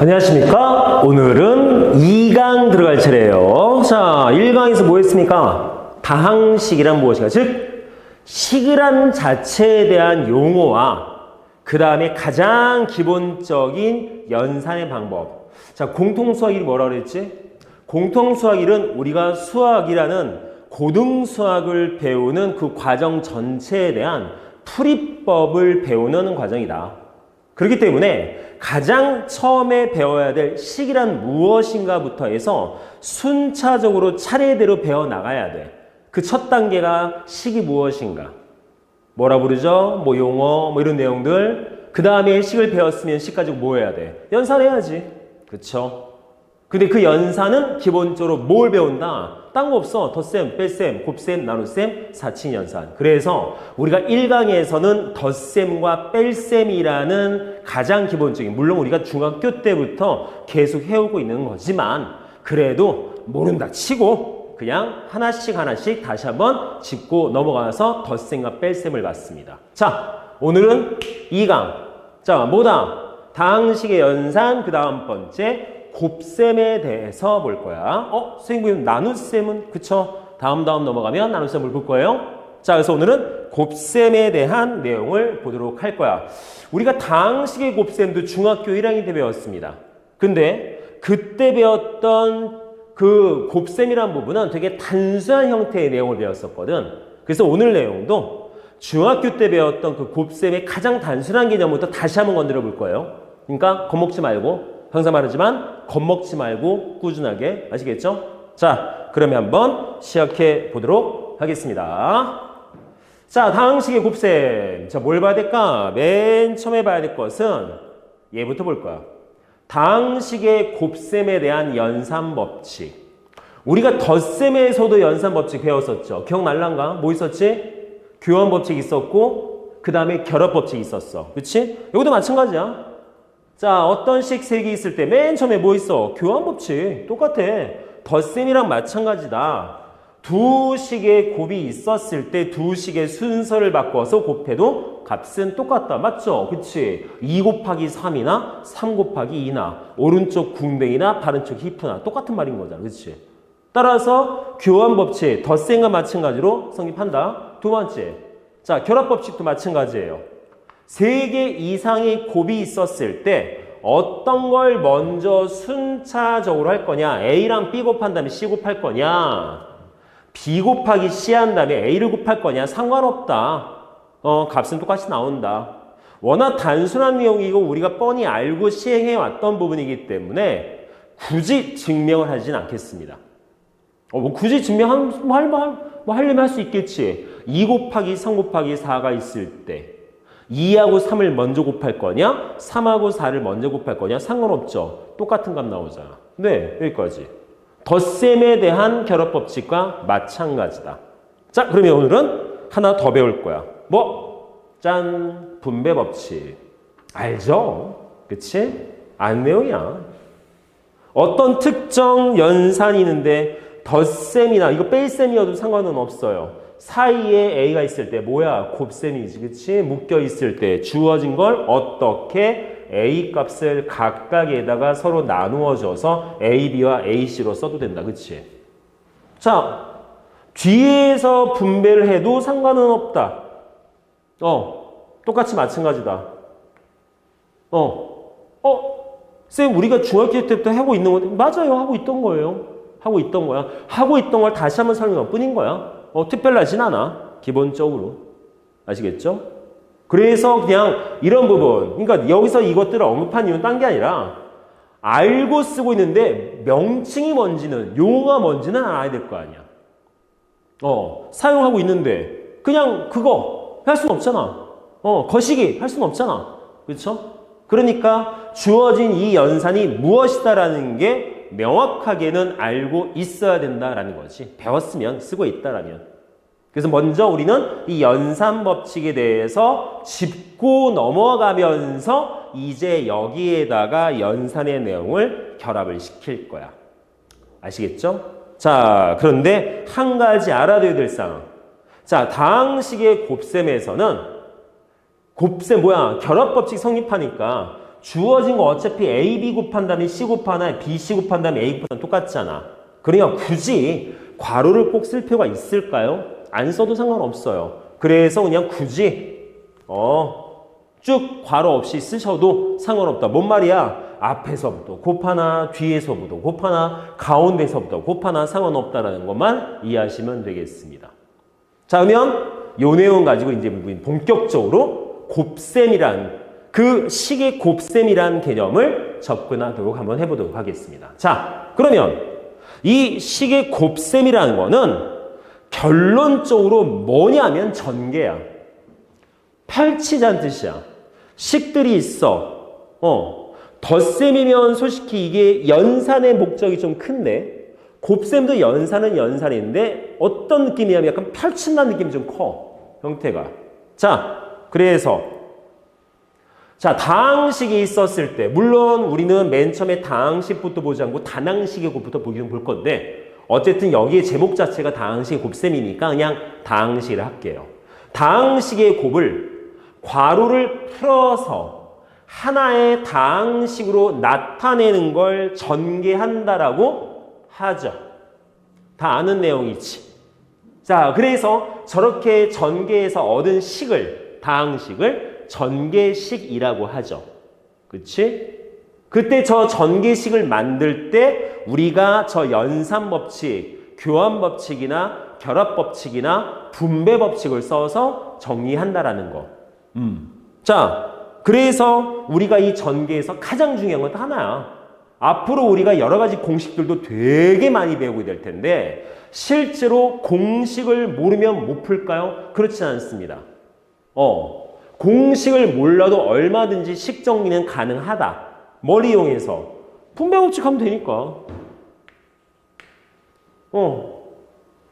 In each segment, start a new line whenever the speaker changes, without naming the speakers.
안녕하십니까? 오늘은 2강 들어갈 차례예요. 자, 1강에서 뭐 했습니까? 다항식이란 무엇인가? 즉, 식이란 자체에 대한 용어와 그 다음에 가장 기본적인 연산의 방법. 자, 공통수학 1이 뭐라 그랬지? 공통수학 1은 우리가 수학이라는 고등수학을 배우는 그 과정 전체에 대한 풀이법을 배우는 과정이다. 그렇기 때문에 가장 처음에 배워야 될 식이란 무엇인가부터 해서 순차적으로 차례대로 배워나가야 돼. 그 첫 단계가 식이 무엇인가. 뭐라 부르죠? 뭐 용어, 뭐 이런 내용들. 그 다음에 식을 배웠으면 식 가지고 뭐 해야 돼? 연산해야지. 그쵸? 근데 그 연산은 기본적으로 뭘 배운다? 딴 거 없어. 덧셈, 뺄셈, 곱셈, 나눗셈, 사칭 연산. 그래서 우리가 1강에서는 덧셈과 뺄셈이라는 가장 기본적인, 물론 우리가 중학교 때부터 계속 해오고 있는 거지만 그래도 모른다 치고 그냥 하나씩 다시 한번 짚고 넘어가서 덧셈과 뺄셈을 봤습니다. 자, 오늘은 2강. 자, 뭐다? 다항식의 연산, 그 다음 번째 곱셈에 대해서 볼 거야. 선생님, 나눗셈은? 그쵸? 다음 넘어가면 나눗셈을 볼 거예요. 자, 그래서 오늘은 곱셈에 대한 내용을 보도록 할 거야. 우리가 다항식의 곱셈도 중학교 1학년 때 배웠습니다. 근데 그때 배웠던 그 곱셈이란 부분은 되게 단순한 형태의 내용을 배웠었거든. 그래서 오늘 내용도 중학교 때 배웠던 그 곱셈의 가장 단순한 개념부터 다시 한번 건드려 볼 거예요. 그러니까 겁먹지 말고, 항상 말하지만 겁먹지 말고 꾸준하게, 아시겠죠? 자, 그러면 한번 시작해 보도록 하겠습니다. 자, 다항식의 곱셈. 자, 뭘 봐야 될까? 맨 처음에 봐야 될 것은 얘부터 볼 거야. 다항식의 곱셈에 대한 연산 법칙. 우리가 덧셈에서도 연산 법칙 배웠었죠. 기억날란가? 뭐 있었지? 교환 법칙 있었고 그 다음에 결합 법칙 있었어. 그치? 이것도 마찬가지야. 자, 어떤 식 색이 있을 때 맨 처음에 뭐 있어? 교환 법칙. 똑같아. 덧셈이랑 마찬가지다. 두 식의 곱이 있었을 때 두 식의 순서를 바꿔서 곱해도 값은 똑같다. 맞죠? 그치? 2 곱하기 3이나 3 곱하기 2나 오른쪽 궁뎅이나 바른쪽 히프나 똑같은 말인 거잖아. 그치? 따라서 교환 법칙, 덧셈과 마찬가지로 성립한다. 두 번째. 자, 결합 법칙도 마찬가지예요. 3개 이상의 곱이 있었을 때 어떤 걸 먼저 순차적으로 할 거냐? A랑 B 곱한 다음에 C 곱할 거냐? B 곱하기 C 한 다음에 A를 곱할 거냐? 상관없다. 값은 똑같이 나온다. 워낙 단순한 내용이고 우리가 뻔히 알고 시행해 왔던 부분이기 때문에 굳이 증명을 하진 않겠습니다. 뭐 굳이 하려면 할 수 있겠지. 2 곱하기 3 곱하기 4가 있을 때 2하고 3을 먼저 곱할 거냐? 3하고 4를 먼저 곱할 거냐? 상관없죠. 똑같은 값 나오잖아. 네, 여기까지. 덧셈에 대한 결합 법칙과 마찬가지다. 자, 그러면 오늘은 하나 더 배울 거야. 뭐? 짠! 분배 법칙. 알죠? 그치? 아는 내용이야. 어떤 특정 연산이 있는데 덧셈이나 이거 뺄셈이어도 상관은 없어요. 사이에 A가 있을 때 뭐야? 곱셈이지. 그치? 묶여 있을 때 주어진 걸 어떻게 A 값을 각각에다가 서로 나누어줘서 AB와 AC로 써도 된다. 그치? 자, 뒤에서 분배를 해도 상관은 없다. 똑같이 마찬가지다. 쌤, 우리가 중학교 때부터 하고 있는 건 맞아요. 하고 있던 거예요. 하고 있던 거야. 하고 있던 걸 다시 한번 설명할 뿐인 거야. 특별하진 않아. 기본적으로. 아시겠죠? 그래서 그냥 이런 부분. 그러니까 여기서 이것들을 언급한 이유는 딴 게 아니라 알고 쓰고 있는데 명칭이 뭔지는, 용어가 뭔지는 알아야 될 거 아니야. 사용하고 있는데 그냥 그거 할 수는 없잖아. 거시기 할 수는 없잖아. 그렇죠? 그러니까 주어진 이 연산이 무엇이다라는 게 명확하게는 알고 있어야 된다라는 거지. 배웠으면 쓰고 있다라면. 그래서 먼저 우리는 이 연산 법칙에 대해서 짚고 넘어가면서 이제 여기에다가 연산의 내용을 결합을 시킬 거야. 아시겠죠? 자, 그런데 한 가지 알아둬야 될 사항. 자, 다항식의 곱셈에서는 곱셈 뭐야? 결합 법칙 성립하니까 주어진 거 어차피 A, B 곱한 다음에 C 곱한 다음에 B, C 곱한 다음에 A 곱한 다음에 똑같잖아. 그러니까 굳이 괄호를 꼭 쓸 필요가 있을까요? 안 써도 상관없어요. 그래서 그냥 굳이 쭉 괄호 없이 쓰셔도 상관없다. 뭔 말이야? 앞에서부터 곱하나 뒤에서부터 곱하나 가운데서부터 곱하나 상관없다라는 것만 이해하시면 되겠습니다. 자, 그러면 요 내용 가지고 이제 본격적으로 곱셈이란 그 식의 곱셈이란 개념을 접근하도록 한번 해보도록 하겠습니다. 자, 그러면 이 식의 곱셈이라는 거는 결론적으로 뭐냐면 전개야. 펼치자는 뜻이야. 식들이 있어. 덧셈이면 솔직히 이게 연산의 목적이 좀 큰데 곱셈도 연산은 연산인데 어떤 느낌이냐면 약간 펼친다는 느낌이 좀 커. 형태가. 자, 그래서 자, 다항식이 있었을 때 물론 우리는 맨 처음에 다항식부터 보지 않고 단항식의 곱부터 볼 건데 어쨌든 여기에 제목 자체가 다항식의 곱셈이니까 그냥 다항식을 할게요. 다항식의 곱을 괄호를 풀어서 하나의 다항식으로 나타내는 걸 전개한다라고 하죠. 다 아는 내용이지. 자, 그래서 저렇게 전개해서 얻은 식을, 다항식을 전개식이라고 하죠. 그치? 그때 저 전개식을 만들 때 우리가 저 연산법칙, 교환법칙이나 결합법칙이나 분배법칙을 써서 정리한다라는 거. 자, 그래서 우리가 이 전개에서 가장 중요한 건 하나야. 앞으로 우리가 여러 가지 공식들도 되게 많이 배우게 될 텐데 실제로 공식을 모르면 못 풀까요? 그렇지 않습니다. 공식을 몰라도 얼마든지 식 정리는 가능하다. 뭘 이용해서? 분배법칙 하면 되니까.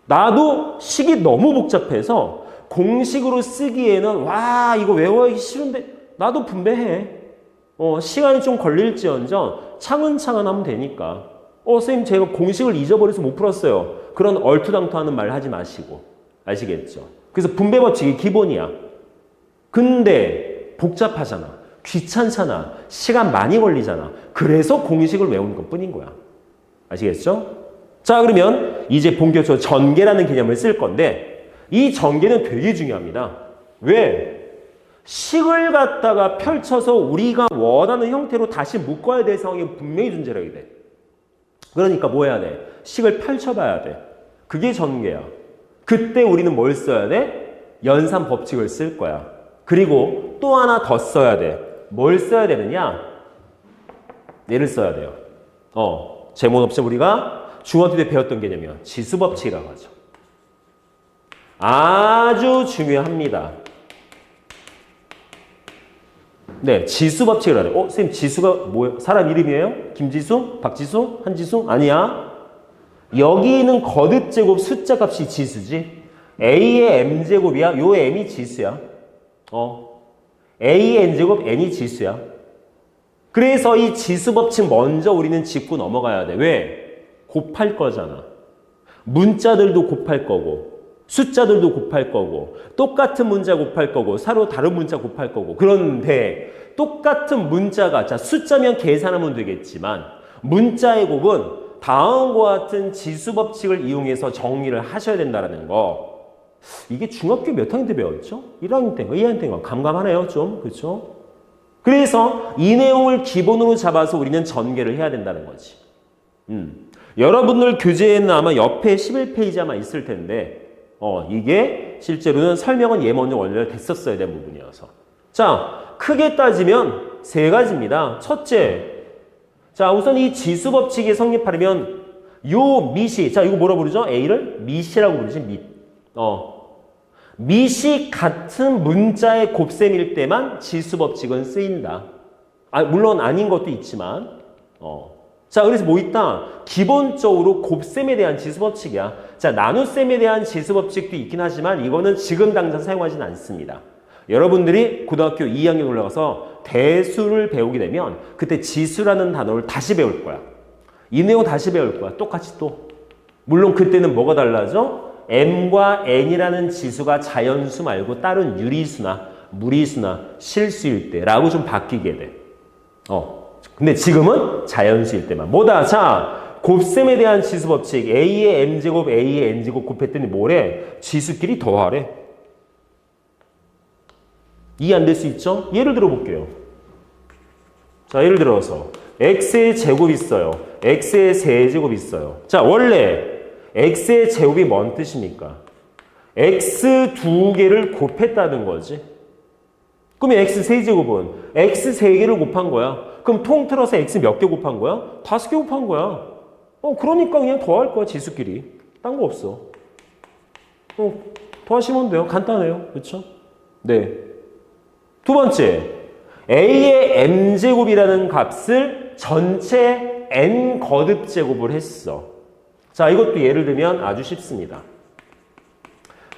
나도 식이 너무 복잡해서 공식으로 쓰기에는 와 이거 외워하기 싫은데 나도 분배해. 시간이 좀 걸릴지언정 차근차근 하면 되니까. 선생님 제가 공식을 잊어버려서 못 풀었어요. 그런 얼토당토하는 말 하지 마시고. 아시겠죠? 그래서 분배법칙이 기본이야. 근데 복잡하잖아. 귀찮잖아. 시간 많이 걸리잖아. 그래서 공식을 외우는 것뿐인 거야. 아시겠죠? 자, 그러면 이제 본격적으로 전개라는 개념을 쓸 건데 이 전개는 되게 중요합니다. 왜? 식을 갖다가 펼쳐서 우리가 원하는 형태로 다시 묶어야 될 상황이 분명히 존재하게 돼. 그러니까 뭐 해야 돼? 식을 펼쳐봐야 돼. 그게 전개야. 그때 우리는 뭘 써야 돼? 연산 법칙을 쓸 거야. 그리고 또 하나 더 써야 돼. 뭘 써야 되느냐? 얘를 써야 돼요. 제목 없이 우리가 중학교 때 배웠던 개념이요. 지수법칙이라고 하죠. 아주 중요합니다. 네, 지수법칙이라고 해요. 선생님 지수가 뭐예요? 사람 이름이에요? 김지수? 박지수? 한지수? 아니야. 여기는 거듭제곱 숫자 값이 지수지. A의 M제곱이야. 요 M이 지수야. A의 N제곱 N이 지수야. 그래서 이 지수법칙 먼저 우리는 짚고 넘어가야 돼. 왜? 곱할 거잖아. 문자들도 곱할 거고 숫자들도 곱할 거고 똑같은 문자 곱할 거고 서로 다른 문자 곱할 거고 그런데 똑같은 문자가 자 숫자면 계산하면 되겠지만 문자의 곱은 다음과 같은 지수법칙을 이용해서 정리를 하셔야 된다는 거. 이게 중학교 몇 학년 때 배웠죠? 1학년 때인가 2학년 때인가 감감하네요 좀. 그렇죠? 그래서 이 내용을 기본으로 잡아서 우리는 전개를 해야 된다는 거지. 여러분들 교재에는 아마 옆에 11페이지 아마 있을 텐데 이게 실제로는 설명은 얘 먼저 원래 됐었어야 된 부분이어서. 자, 크게 따지면 세 가지입니다. 첫째, 자 우선 이 지수법칙이 성립하려면 요 밑이, 자 이거 뭐라 부르죠? A를 밑이라고 부르지. 밑. 밑이 같은 문자의 곱셈일 때만 지수법칙은 쓰인다. 물론 아닌 것도 있지만. 자, 그래서 뭐 있다? 기본적으로 곱셈에 대한 지수법칙이야. 자, 나눗셈에 대한 지수법칙도 있긴 하지만 이거는 지금 당장 사용하지는 않습니다. 여러분들이 고등학교 2학년 올라가서 대수를 배우게 되면 그때 지수라는 단어를 다시 배울 거야. 이 내용 다시 배울 거야. 똑같이 또. 물론 그때는 뭐가 달라져? m과 n이라는 지수가 자연수 말고 다른 유리수나 무리수나 실수일 때라고 좀 바뀌게 돼. 근데 지금은 자연수일 때만. 뭐다? 자, 곱셈에 대한 지수법칙. A의 M제곱, A의 N제곱 곱했더니 뭐래? 지수끼리 더하래. 이해 안 될 수 있죠? 예를 들어 볼게요. 자, 예를 들어서 X의 제곱 있어요. X의 세제곱 있어요. 자, 원래 X의 제곱이 뭔 뜻입니까? X 두 개를 곱했다는 거지. 그러면 X 세제곱은 X 세 개를 곱한 거야. 그럼 통틀어서 X 몇 개 곱한 거야? 5개 곱한 거야. 그러니까 그냥 더할 거야, 지수끼리. 딴 거 없어. 더하시면 돼요. 간단해요. 그렇죠? 네. 두 번째, A의 M제곱이라는 값을 전체 N 거듭 제곱을 했어. 자, 이것도 예를 들면 아주 쉽습니다.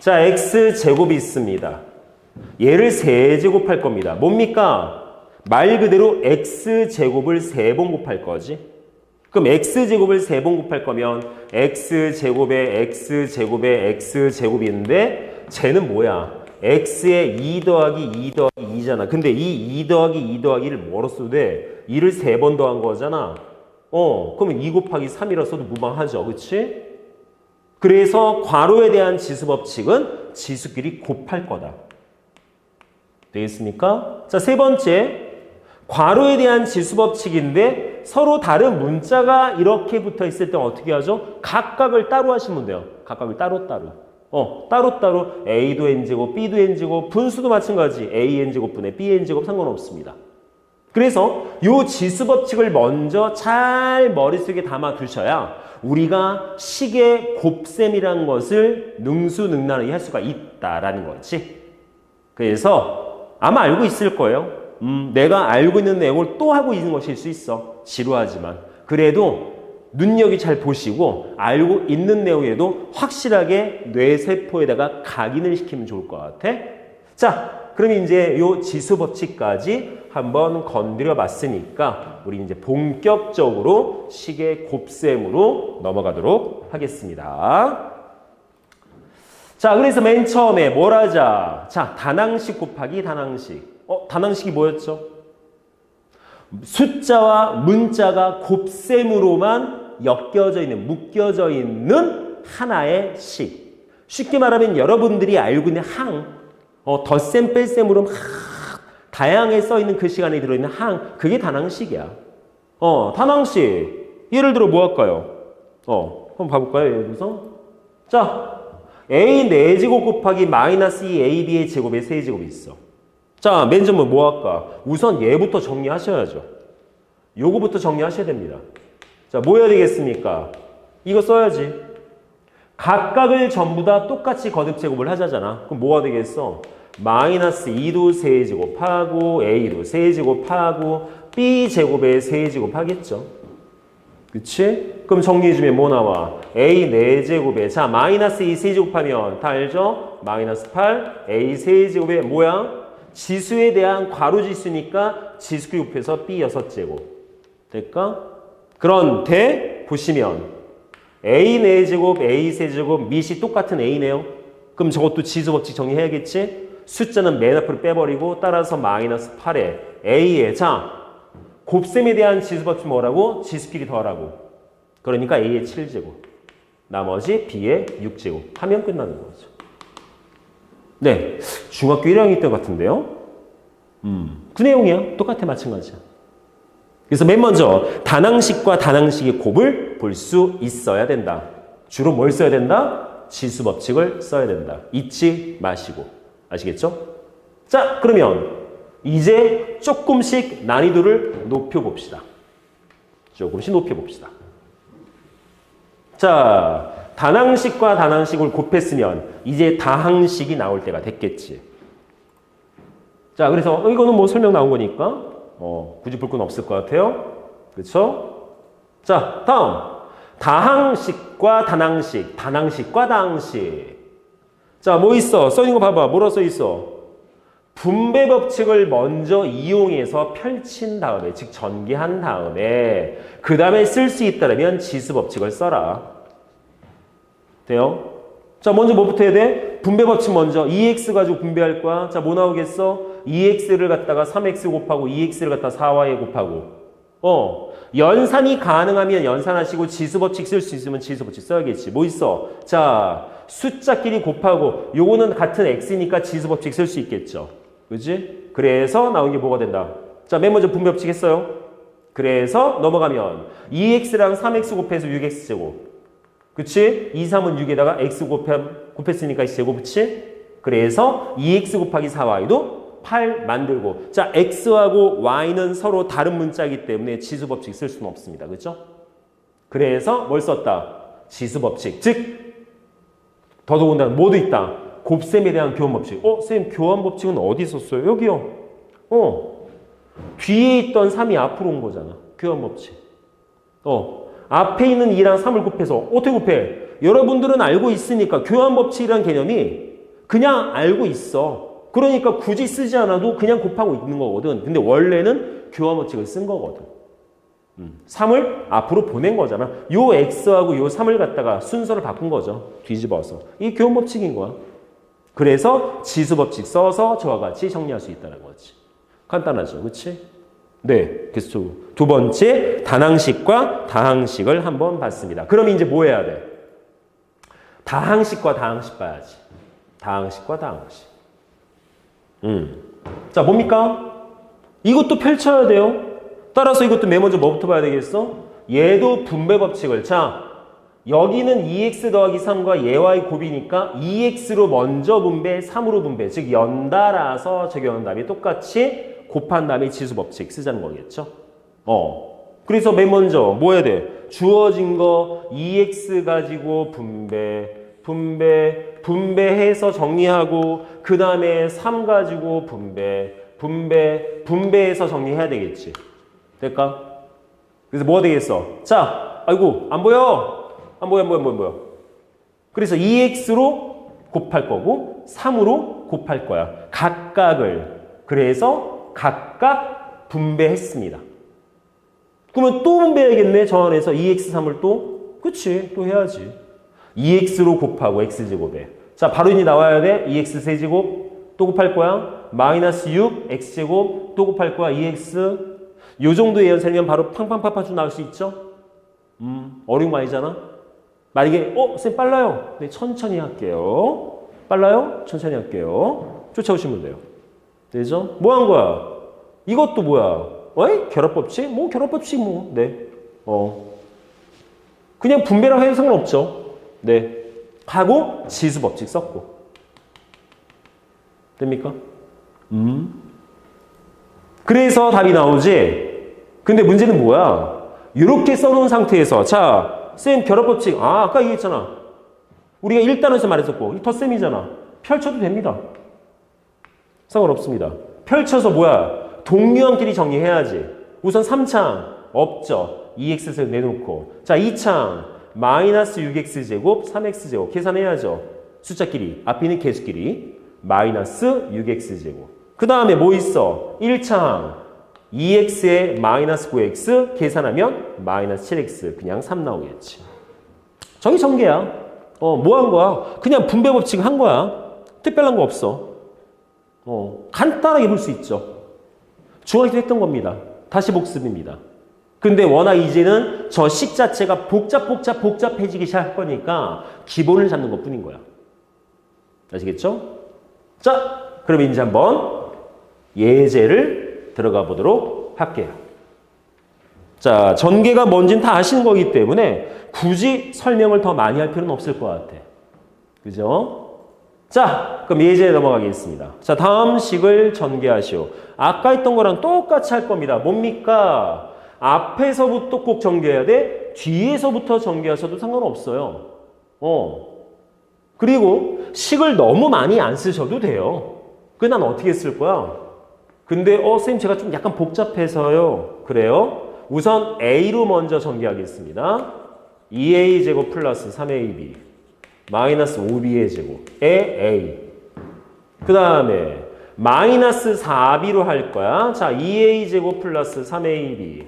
자, X제곱이 있습니다. 얘를 세제곱할 겁니다. 뭡니까? 말 그대로 X제곱을 3번 곱할 거지. 그럼 X제곱을 3번 곱할 거면 X제곱에 X제곱에 X제곱이 있는데 쟤는 뭐야? X에 2 더하기 2 더하기 2잖아. 근데 이 2 더하기 2 더하기를 뭐로 써도 돼? 2를 3번 더한 거잖아. 그러면 2 곱하기 3이라 써도 무방하죠. 그치? 그래서 괄호에 대한 지수법칙은 지수끼리 곱할 거다. 되겠습니까? 자, 세 번째. 괄호에 대한 지수법칙인데 서로 다른 문자가 이렇게 붙어 있을 때 어떻게 하죠? 각각을 따로 하시면 돼요. 각각을 따로따로. 따로따로 A도 N제곱, B도 N제곱, 분수도 마찬가지. A N제곱분의 B N제곱 상관없습니다. 그래서 이 지수법칙을 먼저 잘 머릿속에 담아 두셔야 우리가 식의 곱셈이라는 것을 능수능란하게 할 수가 있다라는 거지. 그래서 아마 알고 있을 거예요. 내가 알고 있는 내용을 또 하고 있는 것일 수 있어. 지루하지만. 그래도 눈여기 잘 보시고 알고 있는 내용에도 확실하게 뇌세포에다가 각인을 시키면 좋을 것 같아. 자, 그럼 이제 요 지수법칙까지 한번 건드려 봤으니까 우리 이제 본격적으로 식의 곱셈으로 넘어가도록 하겠습니다. 자, 그래서 맨 처음에 뭘 하자? 자, 단항식 곱하기 단항식. 단항식이 뭐였죠? 숫자와 문자가 곱셈으로만 엮여져 있는, 묶여져 있는 하나의 식. 쉽게 말하면 여러분들이 알고 있는 항, 덧셈 뺄셈으로 막 다양하게 써 있는 글씨가 안에 들어있는 항, 그게 단항식이야. 단항식. 예를 들어 뭐 할까요? 한번 봐볼까요? 예를 들어서. 자, A 4제곱 곱하기 마이너스 2AB의 제곱의 세제곱이 있어. 자, 맨 처음에 뭐 할까? 우선 얘부터 정리하셔야죠. 요거부터 정리하셔야 됩니다. 자, 뭐 해야 되겠습니까? 이거 써야지. 각각을 전부 다 똑같이 거듭 제곱을 하자잖아. 그럼 뭐가 되겠어? 마이너스 2도 세제곱하고 A도 세제곱하고 B제곱의 세제곱 하겠죠. 그치? 그럼 정리해주면 뭐 나와? A 4제곱에 자 마이너스 2 세제곱하면 다 알죠? 마이너스 8 A 세제곱에 뭐야? 지수에 대한 괄호지수니까 지수끼리 곱해서 B 6제곱 될까? 그런데 보시면 A 4제곱 A 세제곱 밑이 똑같은 A네요. 그럼 저것도 지수법칙 정리해야겠지? 숫자는 맨 앞으로 빼버리고 따라서 마이너스 8에 A에 자 곱셈에 대한 지수법칙 뭐라고? 지수끼리 더하라고. 그러니까 A의 7제곱 나머지 B의 6제곱 하면 끝나는 거죠. 네, 중학교 1학년 때 같은데요. 그 내용이야. 똑같아, 마찬가지야. 그래서 맨 먼저 단항식과 단항식의 곱을 볼 수 있어야 된다. 주로 뭘 써야 된다? 지수법칙을 써야 된다. 잊지 마시고. 아시겠죠? 자, 그러면 이제 조금씩 난이도를 높여봅시다. 조금씩 높여봅시다. 자, 단항식과 단항식을 곱했으면 이제 다항식이 나올 때가 됐겠지. 자, 그래서 이거는 뭐 설명 나온 거니까 굳이 볼 건 없을 것 같아요. 그렇죠? 자, 다음 다항식과 단항식, 단항식과 다항식. 자, 뭐 있어? 써 있는 거 봐봐. 뭐라 써 있어? 분배 법칙을 먼저 이용해서 펼친 다음에, 즉 전개한 다음에 그 다음에 쓸 수 있다면 지수 법칙을 써라. 돼요? 자, 먼저 뭐부터 해야 돼? 분배 법칙 먼저 2x 가지고 분배할 거야. 자, 뭐 나오겠어? 2x를 갖다가 3x 곱하고 2x를 갖다가 4y 곱하고 연산이 가능하면 연산하시고 지수법칙 쓸 수 있으면 지수법칙 써야겠지. 뭐 있어? 자, 숫자끼리 곱하고 요거는 같은 x니까 지수법칙 쓸 수 있겠죠. 그지? 그래서 나온 게 뭐가 된다? 자, 맨 먼저 분배법칙 했어요. 그래서 넘어가면 2x랑 3x 곱해서 6x제곱. 그치? 2, 3은 6에다가 x 곱했으니까 x제곱. 그치? 그래서 2x 곱하기 4y도 8 만들고. 자, x하고 y는 서로 다른 문자이기 때문에 지수법칙 쓸 수는 없습니다. 그렇죠? 그래서 뭘 썼다? 지수법칙. 즉 더더군다나 뭐도 있다. 곱셈에 대한 교환법칙. 쌤 교환법칙은 어디 있었어요? 여기요. 뒤에 있던 3이 앞으로 온 거잖아. 교환법칙. 앞에 있는 2랑 3을 곱해서 어떻게 곱해? 여러분들은 알고 있으니까 교환법칙이라는 개념이 그냥 알고 있어. 그러니까 굳이 쓰지 않아도 그냥 곱하고 있는 거거든. 근데 원래는 교환법칙을 쓴 거거든. 3을 앞으로 보낸 거잖아. 요 x하고 요 3을 갖다가 순서를 바꾼 거죠. 뒤집어서. 이게 교환법칙인 거야. 그래서 지수법칙 써서 저와 같이 정리할 수 있다는 거지. 간단하죠. 그렇지? 네. 그래서 두 번째 단항식과 다항식을 한번 봤습니다. 그럼 이제 뭐 해야 돼? 다항식과 다항식 봐야지. 다항식과 다항식. 자, 뭡니까? 이것도 펼쳐야 돼요. 따라서 이것도 맨 먼저 뭐부터 봐야 되겠어? 얘도 분배 법칙을. 자, 여기는 2x 더하기 3과 얘와의 곱이니까 2x로 먼저 분배, 3으로 분배. 즉 연달아서 적용한 다음에 똑같이 곱한 다음에 지수 법칙 쓰자는 거겠죠? 그래서 맨 먼저 뭐 해야 돼? 주어진 거 2x 가지고 분배해서 정리하고 그 다음에 3 가지고 분배해서 정리해야 되겠지. 될까? 그래서 뭐가 되겠어? 자, 아이고 안 보여. 안 보여. 그래서 2x로 곱할 거고 3으로 곱할 거야. 각각을. 그래서 각각 분배했습니다. 그러면 또 분배해야겠네. 저 안에서 2x, 3을 또. 그치, 또 해야지. 2x로 곱하고 x제곱에. 자, 바로 이제 나와야 돼. 2x 세제곱 또 곱할 거야. 마이너스 6 x제곱 또 곱할 거야. 2x. 요 정도의 연산이면 바로 팡팡팡팡 나올 수 있죠? 어려운 거 아니잖아? 만약에 쌤 빨라요. 네, 천천히 할게요. 빨라요? 천천히 할게요. 쫓아오시면 돼요. 되죠? 뭐 한 거야? 이것도 뭐야? 어이? 결합법칙? 뭐 결합법칙 뭐. 네. 그냥 분배랑 해도 상관없죠. 네. 하고 지수법칙 썼고. 됩니까? 그래서 답이 나오지. 근데 문제는 뭐야? 이렇게 써놓은 상태에서 자, 쌤 결합법칙. 아까 얘기했잖아. 우리가 1단원에서 말했었고 이 덧셈이잖아. 펼쳐도 됩니다. 상관없습니다. 펼쳐서 뭐야? 동류항끼리 정리해야지. 우선 3창 없죠. 2x를 내놓고. 자, 2창 마이너스 6x제곱 3x제곱 계산해야죠. 숫자끼리. 앞에 있는 개수끼리. 마이너스 6x제곱. 그 다음에 뭐 있어? 1창 2x에 마이너스 9x 계산하면 마이너스 7x. 그냥 3 나오겠지. 저기 전개야. 뭐 한 거야? 그냥 분배 법칙 한 거야. 특별한 거 없어. 간단하게 볼 수 있죠. 중학교 때 했던 겁니다. 다시 복습입니다. 근데 워낙 이제는 저 식 자체가 복잡해지기 시작할 거니까 기본을 잡는 것 뿐인 거야. 아시겠죠? 자, 그럼 이제 한번 예제를 들어가 보도록 할게요. 자, 전개가 뭔지는 다 아시는 거기 때문에 굳이 설명을 더 많이 할 필요는 없을 것 같아. 그죠? 자, 그럼 예제에 넘어가겠습니다. 자, 다음 식을 전개하시오. 아까 했던 거랑 똑같이 할 겁니다. 뭡니까? 앞에서부터 꼭 전개해야 돼? 뒤에서부터 전개하셔도 상관없어요. 그리고 식을 너무 많이 안 쓰셔도 돼요. 그 난 어떻게 쓸 거야? 근데 선생님 제가 좀 약간 복잡해서요. 그래요? 우선 A로 먼저 전개하겠습니다. 2A제곱 플러스 3AB 마이너스 5B의 제곱에 A. 그 다음에 마이너스 4B로 할 거야. 자, 2A제곱 플러스 3AB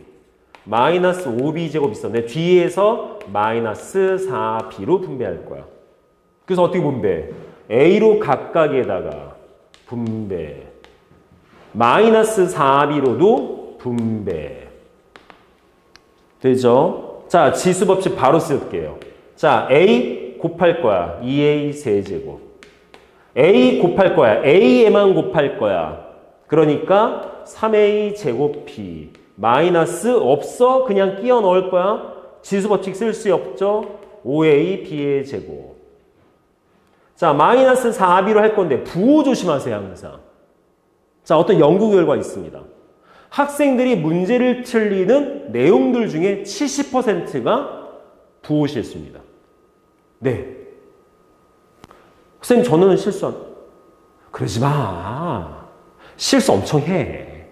마이너스 5B제곱 있었는데 뒤에서 마이너스 4B로 분배할 거야. 그래서 어떻게 분배? A로 각각에다가 분배. 마이너스 4b로도 분배. 되죠? 자, 지수법칙 바로 쓸게요. 자, a 곱할 거야. 2a 세제곱. a 곱할 거야. a에만 곱할 거야. 그러니까 3a 제곱 b. 마이너스 없어? 그냥 끼워 넣을 거야. 지수법칙 쓸 수 없죠? 5a b의 제곱. 자, 마이너스 4b로 할 건데 부호 조심하세요, 항상. 자, 어떤 연구 결과 있습니다. 학생들이 문제를 틀리는 내용들 중에 70%가 부호 실수입니다. 네. 선생님, 저는 실수 안... 그러지 마. 실수 엄청 해.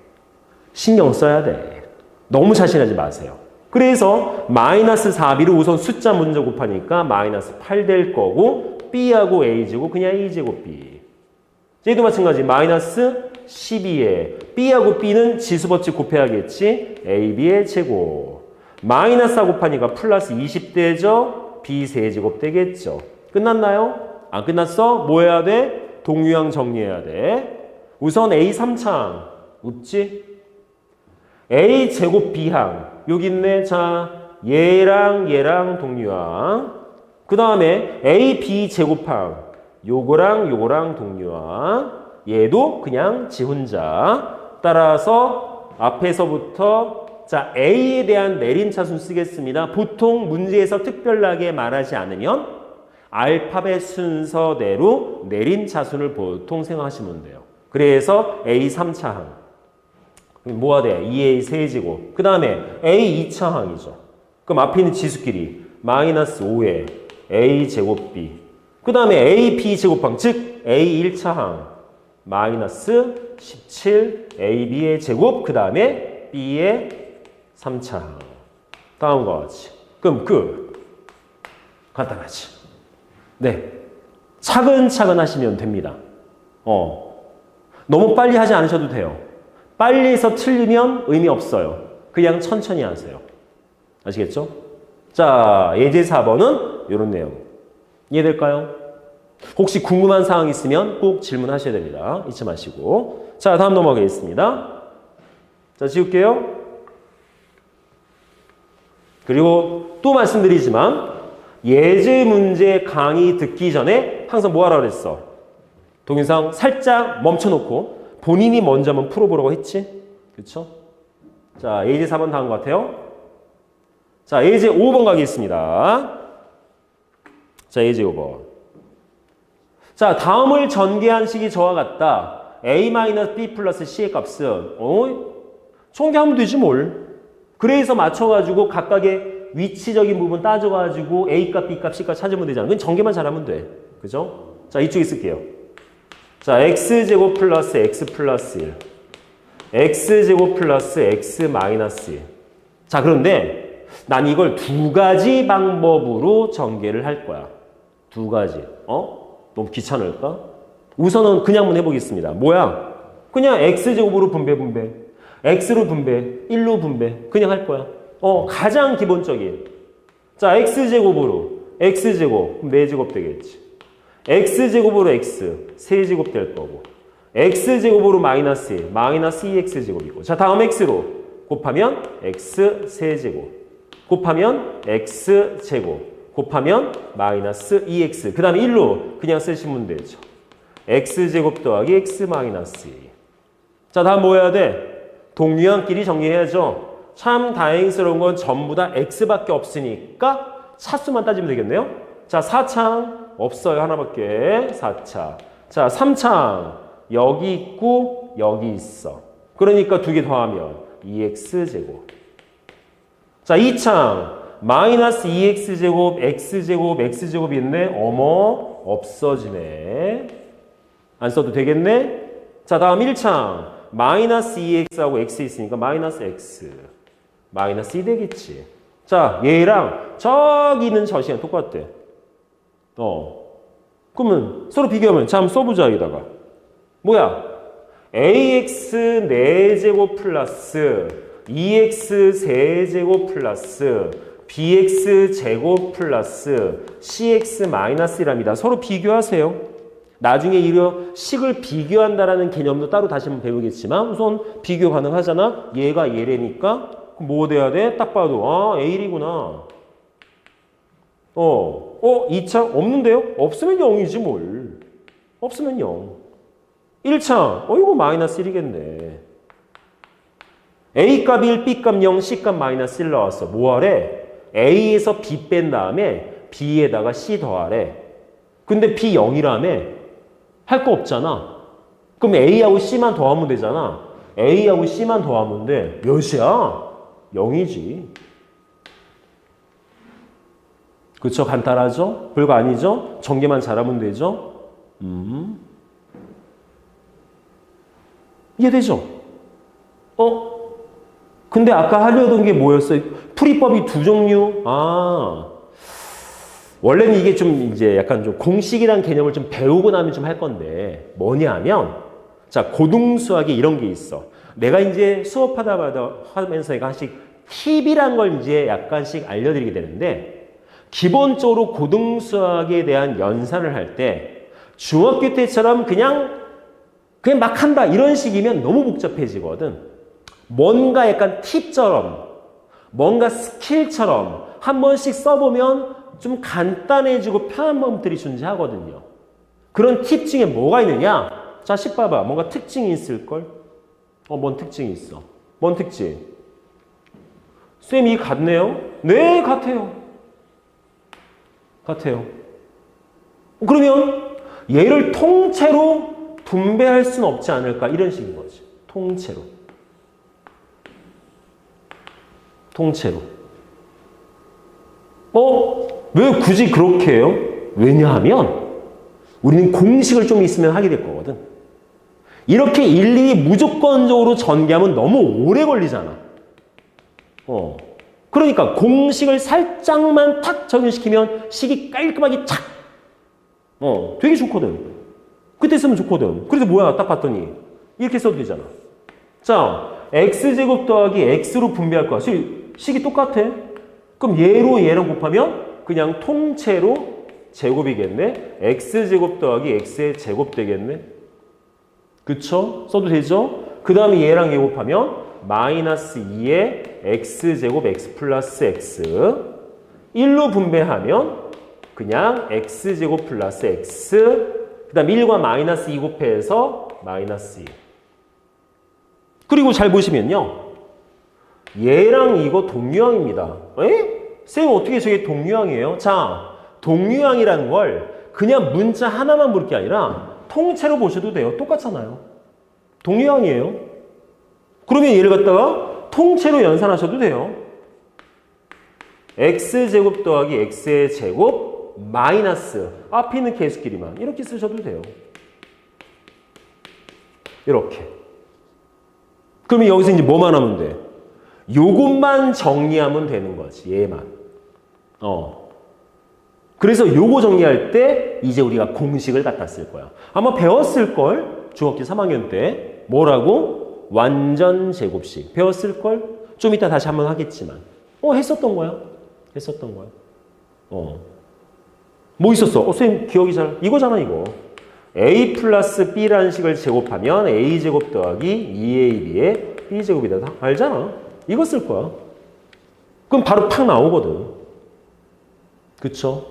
신경 써야 돼. 너무 자신하지 마세요. 그래서 마이너스 4b를 우선 숫자 먼저 곱하니까 마이너스 8 될 거고 b하고 a제곱 그냥 a제곱 b. 얘도 마찬가지. 마이너스 12에 b하고 b는 지수법칙 곱해야겠지. ab의 제곱. 마이너스 4 곱하니까 플러스 20되죠. b 세제곱 되겠죠. 끝났나요? 안 끝났어? 뭐 해야 돼? 동유항 정리해야 돼. 우선 a 3창. 없지? a 제곱 b항. 여기 있네. 자, 얘랑 동유항. 그 다음에 a b 제곱항. 요거랑 동유항. 얘도 그냥 지 혼자. 따라서 앞에서부터 자, a에 대한 내림차순 쓰겠습니다. 보통 문제에서 특별하게 말하지 않으면 알파벳 순서대로 내림차순을 보통 생각하시면 돼요. 그래서 a 3차항. 뭐가 돼? 2a 세제곱. 그 다음에 a 2차항이죠. 그럼 앞에 있는 지수끼리 마이너스 5에 a 제곱 b. 그 다음에 a b 제곱항, 즉 a 1차항. 마이너스 17 ab의 제곱. 그 다음에 b의 3차항. 다음과 같이. 그럼 간단하지. 네. 차근차근 하시면 됩니다. 너무 빨리 하지 않으셔도 돼요. 빨리 해서 틀리면 의미 없어요. 그냥 천천히 하세요. 아시겠죠? 자, 예제 4번은 이런 내용. 이해될까요? 혹시 궁금한 사항 있으면 꼭 질문하셔야 됩니다. 잊지 마시고. 자, 다음 넘어가겠습니다. 자, 지울게요. 그리고 또 말씀드리지만 예제 문제 강의 듣기 전에 항상 뭐 하라 그랬어? 동영상 살짝 멈춰놓고 본인이 먼저 한번 풀어보라고 했지? 그렇죠? 자, 예제 4번 다음 것 같아요. 자, 예제 5번 가겠습니다. 자, 예제 5번. 자, 다음을 전개한 식이 저와 같다. a-b 플러스 c의 값은 전개하면 되지 뭘. 그래서 맞춰가지고 각각의 위치적인 부분 따져가지고 a값, b값, c값 찾으면 되잖아. 그건 전개만 잘하면 돼. 그죠? 자, 이쪽에 쓸게요. 자, x제곱 플러스 x 플러스 1. x제곱 플러스 x 마이너스 1. 자, 그런데 난 이걸 두 가지 방법으로 전개를 할 거야. 두 가지. 너무 귀찮을까? 우선은 그냥 한번 해보겠습니다. 뭐야? 그냥 x제곱으로 분배. x로 분배, 1로 분배. 그냥 할 거야. 가장 기본적인. 자, x제곱으로. x제곱. 그럼 4제곱 되겠지. x제곱으로 x. 3제곱 될 거고. x제곱으로 마이너스 1. 마이너스 2x제곱이고. 자, 다음 x로. 곱하면 x 세제곱. 곱하면 x제곱. 곱하면 마이너스 2x. 그 다음에 1로 그냥 쓰시면 되죠. x제곱 더하기 x 마이너스 2. 자, 다음 뭐 해야 돼? 동유항끼리 정리해야죠. 참 다행스러운 건 전부 다 x밖에 없으니까 차수만 따지면 되겠네요. 자, 4창 없어요. 하나밖에. 4차. 자, 3창 여기 있고 여기 있어. 그러니까 두 개 더하면 2x제곱. 자, 2창 마이너스 2x제곱, x제곱, x제곱이 있네. 없어지네. 안 써도 되겠네. 자, 다음 1창 마이너스 2x하고 x 있으니까 마이너스 x. 마이너스 2 되겠지. 자, 얘랑 저기 있는 저시랑 똑같대. 그러면 서로 비교하면 자, 한번 써보자. 여기다가 뭐야? ax 4제곱 플러스 2x 세제곱 플러스 bx 제곱 플러스 cx 마이너스 1합니다. 서로 비교하세요. 나중에 이런 식을 비교한다라는 개념도 따로 다시 한번 배우겠지만 우선 비교 가능하잖아. 얘가 얘래니까 뭐 돼야 돼? 딱 봐도 아 A1이구나. 2차 없는데요? 없으면 0이지 뭘. 없으면 0. 1차 이거 마이너스 1이겠네. A값 1, B값 0, C값 마이너스 1 나왔어. 뭐 하래? A에서 B 뺀 다음에 B에다가 C 더하래. 근데 B 0이라며? 할 거 없잖아. 그럼 A하고 C만 더하면 되잖아. A하고 C만 더하면 돼. 몇이야? 0이지. 그쵸? 간단하죠? 별거 아니죠? 전개만 잘하면 되죠? 이해되죠? 근데 아까 하려던 게 뭐였어요? 풀이법이 두 종류? 원래는 이게 좀 이제 약간 좀 공식이란 개념을 좀 배우고 나면 좀 할 건데 뭐냐 하면 자, 고등수학에 이런 게 있어. 내가 이제 수업하다 하면서 약간씩 팁이란 걸 이제 약간씩 알려드리게 되는데 기본적으로 고등수학에 대한 연산을 할 때 중학교 때처럼 그냥 막 한다 이런 식이면 너무 복잡해지거든. 뭔가 약간 팁처럼 뭔가 스킬처럼 한 번씩 써보면 좀 간단해지고 편한 방법들이 존재하거든요. 그런 팁 중에 뭐가 있느냐? 자식 봐봐. 뭔가 특징이 있을걸? 뭔 특징이 있어? 뭔 특징? 쌤이 같네요? 네, 같아요. 같아요. 그러면 얘를 통째로 분배할 수는 없지 않을까? 이런 식인 거지. 통째로. 통째로. 왜 굳이 그렇게 해요? 왜냐하면 우리는 공식을 좀 있으면 하게 될 거거든. 이렇게 일일이 무조건적으로 전개하면 너무 오래 걸리잖아. 그러니까 공식을 살짝만 탁 적용시키면 식이 깔끔하게 착. 되게 좋거든. 그때 쓰면 좋거든. 그래서 뭐야? 딱 봤더니 이렇게 써도 되잖아. 자, x제곱 더하기 x로 분배할 거야. 식이 똑같아. 그럼 얘랑 곱하면 그냥 통째로 제곱이겠네. x제곱 더하기 x의 제곱 되겠네. 그쵸? 써도 되죠? 그 다음에 얘랑 얘 곱하면 마이너스 2의 x제곱 x 플러스 x 1로 분배하면 그냥 x제곱 플러스 x 그 다음 1과 마이너스 2 곱해서 마이너스 2. 그리고 잘 보시면요. 얘랑 이거 동류항입니다. 쌤 어떻게 저게 동류항이에요? 자, 동류항이라는 걸 그냥 문자 하나만 볼 게 아니라 통째로 보셔도 돼요. 똑같잖아요. 동류항이에요. 그러면 얘를 갖다가 통째로 연산하셔도 돼요. x제곱 더하기 x의 제곱 마이너스 앞에 있는 개수끼리만 이렇게 쓰셔도 돼요. 이렇게. 그러면 여기서 이제 뭐만 하면 돼? 요것만 정리하면 되는 거지. 얘만. 그래서 요거 정리할 때 이제 우리가 공식을 갖다 쓸 거야. 아마 배웠을걸? 중학교 3학년 때. 뭐라고? 완전 제곱식. 배웠을걸? 좀 이따 다시 한번 하겠지만. 했었던 거야. 했었던 거야. 뭐 있었어? 선생님 기억이 잘. 이거잖아, 이거. a 플러스 b라는 식을 제곱하면 a제곱 더하기 2ab의 b제곱이다. 알잖아. 이거 쓸 거야. 그럼 바로 팍 나오거든. 그쵸?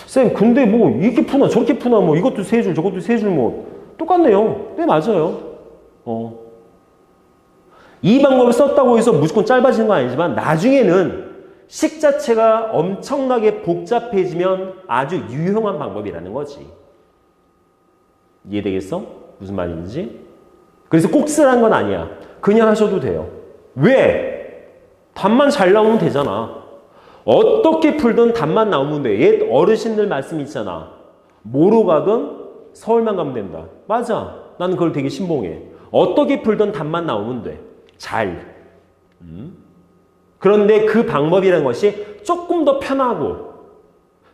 쌤, 근데 뭐 이렇게 푸나 저렇게 푸나 뭐 이것도 세 줄 저것도 세 줄 뭐 똑같네요. 네, 맞아요. 이 방법을 썼다고 해서 무조건 짧아지는 건 아니지만 나중에는 식 자체가 엄청나게 복잡해지면 아주 유용한 방법이라는 거지. 이해되겠어? 무슨 말인지? 그래서 꼭 쓰라는 건 아니야. 그냥 하셔도 돼요. 왜? 답만 잘 나오면 되잖아. 어떻게 풀든 답만 나오면 돼. 옛 어르신들 말씀 있잖아. 뭐로 가든 서울만 가면 된다. 맞아. 나는 그걸 되게 신봉해. 어떻게 풀든 답만 나오면 돼. 잘. 그런데 그 방법이라는 것이 조금 더 편하고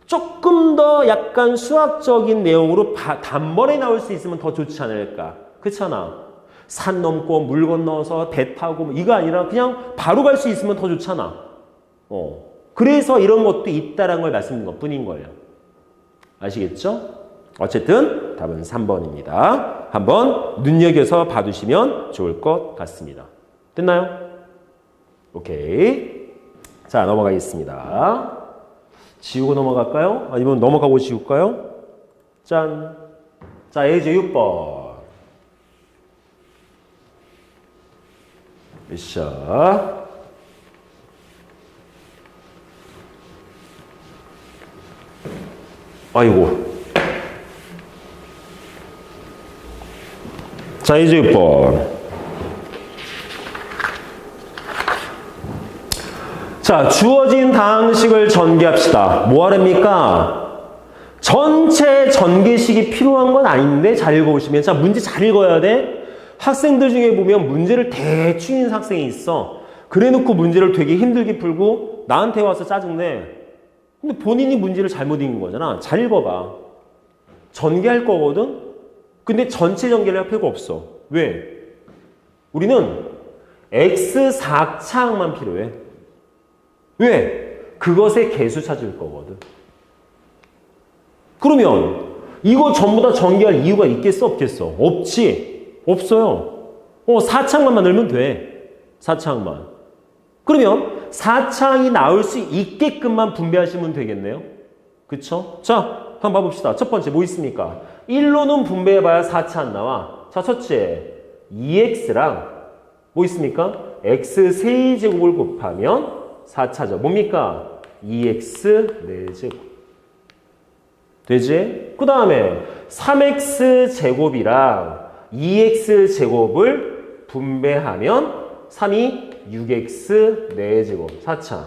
조금 더 약간 수학적인 내용으로 단번에 나올 수 있으면 더 좋지 않을까. 그렇잖아. 산 넘고 물 건너서 배 타고 이거 아니라 그냥 바로 갈 수 있으면 더 좋잖아. 그래서 이런 것도 있다라는 걸 말씀드린 것 뿐인 거예요. 아시겠죠? 어쨌든 답은 3번입니다. 한번 눈여겨서 봐두시면 좋을 것 같습니다. 됐나요? 오케이. 자, 넘어가겠습니다. 지우고 넘어갈까요? 아니면 넘어가고 지울까요? 짠. 자, 예제 6번. 으쌰. 아이고. 자, 예제 6번. 자, 주어진 다항식을 전개합시다. 뭐 하랍니까? 전체 전개식이 필요한 건 아닌데 잘 읽어보시면. 자, 문제 잘 읽어야 돼. 학생들 중에 보면 문제를 대충 읽는 학생이 있어. 그래놓고 문제를 되게 힘들게 풀고 나한테 와서 짜증내. 근데 본인이 문제를 잘못 읽은 거잖아. 잘 읽어봐. 전개할 거거든? 근데 전체 전개를 할 필요가 없어. 왜? 우리는 X4차항만 필요해. 왜? 그것의 개수 찾을 거거든. 그러면 이거 전부 다 전개할 이유가 있겠어? 없겠어? 없지. 없어요. 4차항만 만들면 돼. 4차항만. 그러면 4차항이 나올 수 있게끔만 분배하시면 되겠네요. 그쵸? 자, 한번 봐봅시다. 첫 번째 뭐 있습니까? 1로는 분배해봐야 4차항 나와. 자, 첫째 2x랑 뭐 있습니까? x 세제곱을 곱하면 4차죠. 뭡니까? 2x 4제곱. 되지? 그 다음에 3x 제곱이랑 2x 제곱을 분배하면 3이 6x 4제곱 4차.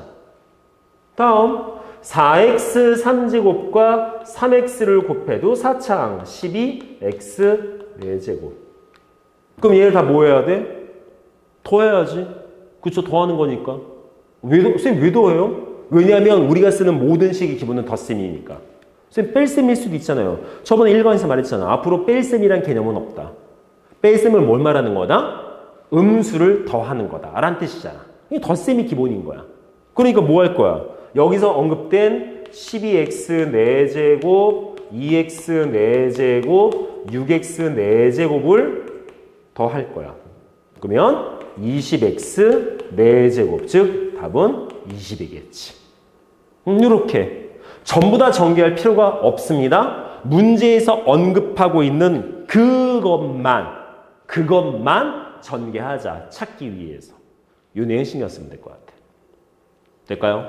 다음 4x 3제곱과 3x를 곱해도 4차항 12x 4제곱. 그럼 얘를 다 뭐 해야 돼? 더해야지. 그쵸? 더하는 거니까. 쌤 왜 더해요? 왜냐하면 우리가 쓰는 모든 식의 기본은 덧셈이니까. 쌤 뺄셈일 수도 있잖아요. 저번에 1강에서 말했잖아. 앞으로 뺄셈이란 개념은 없다. 뺄셈을 뭘 말하는 거다? 음수를 더하는 거다 라는 뜻이잖아. 이게 덧셈이 기본인 거야. 그러니까 뭐 할 거야? 여기서 언급된 12x 4제곱, 2x 4제곱, 6x 4제곱을 더할 거야. 그러면 20x 4제곱, 즉 답은 20이겠지. 이렇게 전부 다 전개할 필요가 없습니다. 문제에서 언급하고 있는 그것만 전개하자. 찾기 위해서. 이 내용 신경 쓰면 될 것 같아. 될까요?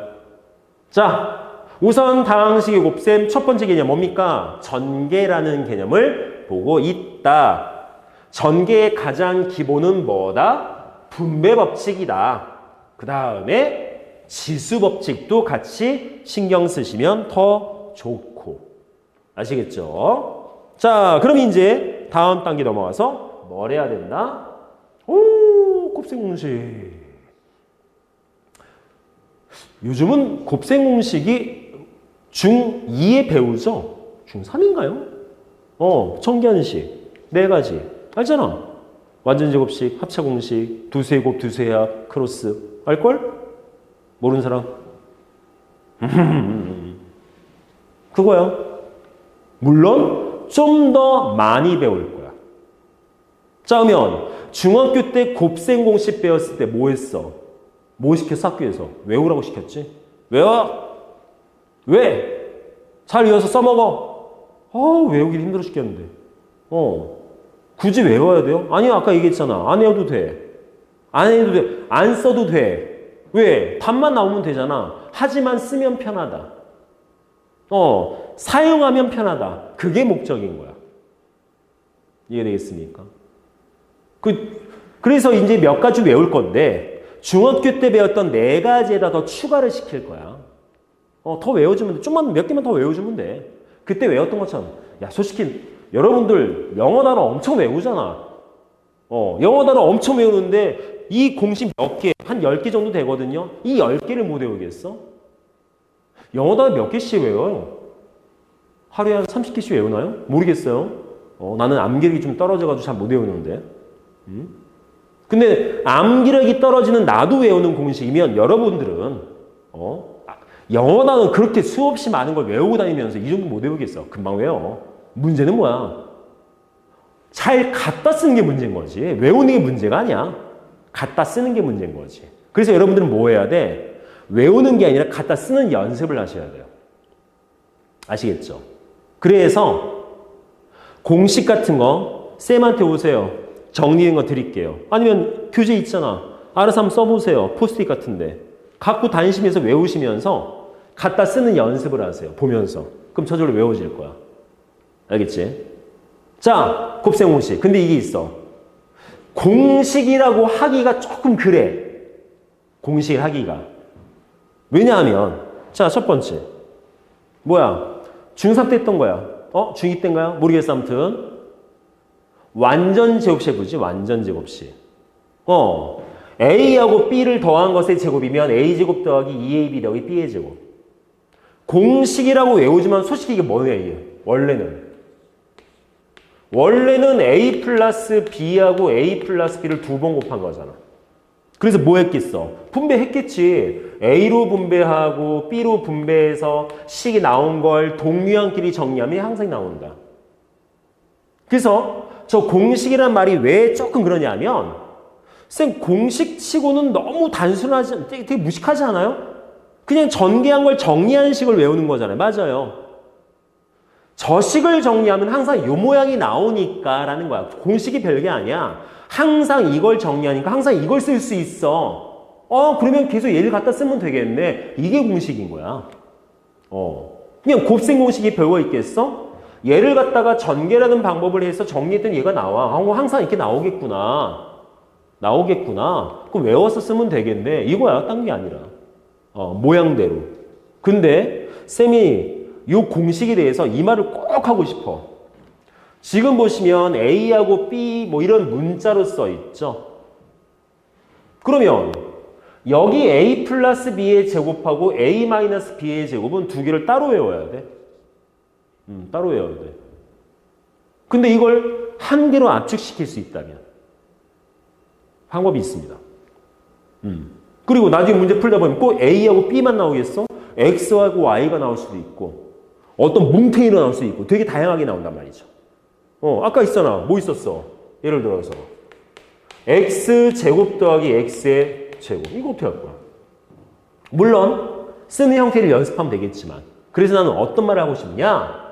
자, 우선 다항식의 곱셈 첫 번째 개념 뭡니까? 전개라는 개념을 보고 있다. 전개의 가장 기본은 뭐다? 분배 법칙이다. 그 다음에 지수 법칙도 같이 신경 쓰시면 더 좋고. 아시겠죠? 자, 그럼 이제 다음 단계 넘어가서 뭘 해야 된다? 오, 곱셈 공식. 요즘은 곱셈 공식이 중2에 배우죠? 중3인가요? 청견식. 4가지. 알잖아. 완전제곱식, 합차공식, 두세곱, 두세합, 크로스. 알걸? 모르는 사람? 그거야. 물론 좀 더 많이 배울 거야. 자, 그러면 중학교 때 곱셈 공식 배웠을 때 뭐 했어? 뭐 시켰어? 학교에서? 외우라고 시켰지? 외워! 왜? 잘 외워서 써먹어. 외우기 힘들어 죽겠는데. 굳이 외워야 돼요? 아니요, 아까 얘기했잖아. 안 외워도 돼. 안 해도 돼. 안 써도 돼. 왜? 답만 나오면 되잖아. 하지만 쓰면 편하다. 사용하면 편하다. 그게 목적인 거야. 이해되겠습니까? 그래서 이제 몇 가지 외울 건데 중학교 때 배웠던 4가지에다 더 추가를 시킬 거야. 더 외워주면 돼. 좀만 몇 개만 더 외워주면 돼. 그때 외웠던 것처럼. 야, 솔직히 여러분들 영어 단어 엄청 외우잖아. 영어 단어 엄청 외우는데 이 공식 몇 개, 한 10개 정도 되거든요. 이 10개를 못 외우겠어? 영어 단어 몇 개씩 외워요? 하루에 한 30개씩 외우나요? 모르겠어요. 나는 암기력이 좀 떨어져가지고 잘 못 외우는데. 근데 암기력이 떨어지는 나도 외우는 공식이면 여러분들은 영어 단어 그렇게 수없이 많은 걸 외우고 다니면서 이 정도 못 외우겠어. 금방 외워. 문제는 뭐야? 잘 갖다 쓰는 게 문제인 거지. 외우는 게 문제가 아니야. 갖다 쓰는 게 문제인 거지. 그래서 여러분들은 뭐 해야 돼? 외우는 게 아니라 갖다 쓰는 연습을 하셔야 돼요. 아시겠죠? 그래서 공식 같은 거 쌤한테 오세요. 정리된 거 드릴게요. 아니면 교재 있잖아. 알아서 한번 써보세요. 포스트잇 같은데. 갖고 다니시면서 외우시면서 갖다 쓰는 연습을 하세요. 보면서. 그럼 저절로 외워질 거야. 알겠지? 자, 곱셈 공식. 근데 이게 있어. 공식이라고 하기가 조금 그래. 공식을 하기가. 왜냐하면 자, 첫 번째. 뭐야? 중3 때 했던 거야. 중2 때인가요? 모르겠어. 아무튼 완전 제곱식 해보지. 완전 제곱식. A하고 B를 더한 것의 제곱이면 A제곱 더하기 2AB 더하기 B의 제곱. 공식이라고 외우지만 솔직히 이게 뭐예요? 원래는 A 플러스 B하고 A 플러스 B를 2번 곱한 거잖아. 그래서 뭐 했겠어? 분배했겠지. A로 분배하고 B로 분배해서 식이 나온 걸 동류항끼리 정리하면 항상 나온다. 그래서 저 공식이란 말이 왜 조금 그러냐면 쌤 공식치고는 너무 단순하지, 되게 무식하지 않아요? 그냥 전개한 걸 정리한 식을 외우는 거잖아요. 맞아요. 저 식을 정리하면 항상 요 모양이 나오니까 라는 거야. 공식이 별게 아니야. 항상 이걸 정리하니까 항상 이걸 쓸 수 있어. 그러면 계속 얘를 갖다 쓰면 되겠네. 이게 공식인 거야. 그냥 곱셈 공식이 별거 있겠어? 얘를 갖다가 전개라는 방법을 해서 정리했더니 얘가 나와. 항상 이렇게 나오겠구나. 그럼 외워서 쓰면 되겠네. 이거야. 딴 게 아니라. 모양대로. 근데 쌤이 이 공식에 대해서 이 말을 꼭 하고 싶어. 지금 보시면 A하고 B 뭐 이런 문자로 써 있죠. 그러면 여기 A 플러스 B의 제곱하고 A 마이너스 B의 제곱은 두 개를 따로 외워야 돼. 따로 외워야 돼. 근데 이걸 한 개로 압축시킬 수 있다면 방법이 있습니다. 그리고 나중에 문제 풀다 보면 꼭 A하고 B만 나오겠어? X하고 Y가 나올 수도 있고 어떤 뭉탱이로 나올 수도 있고 되게 다양하게 나온단 말이죠. 아까 있잖아. 뭐 있었어? 예를 들어서 X제곱 더하기 X의 제곱. 이거 어떻게 할 거야? 물론 쓰는 형태를 연습하면 되겠지만 그래서 나는 어떤 말을 하고 싶냐?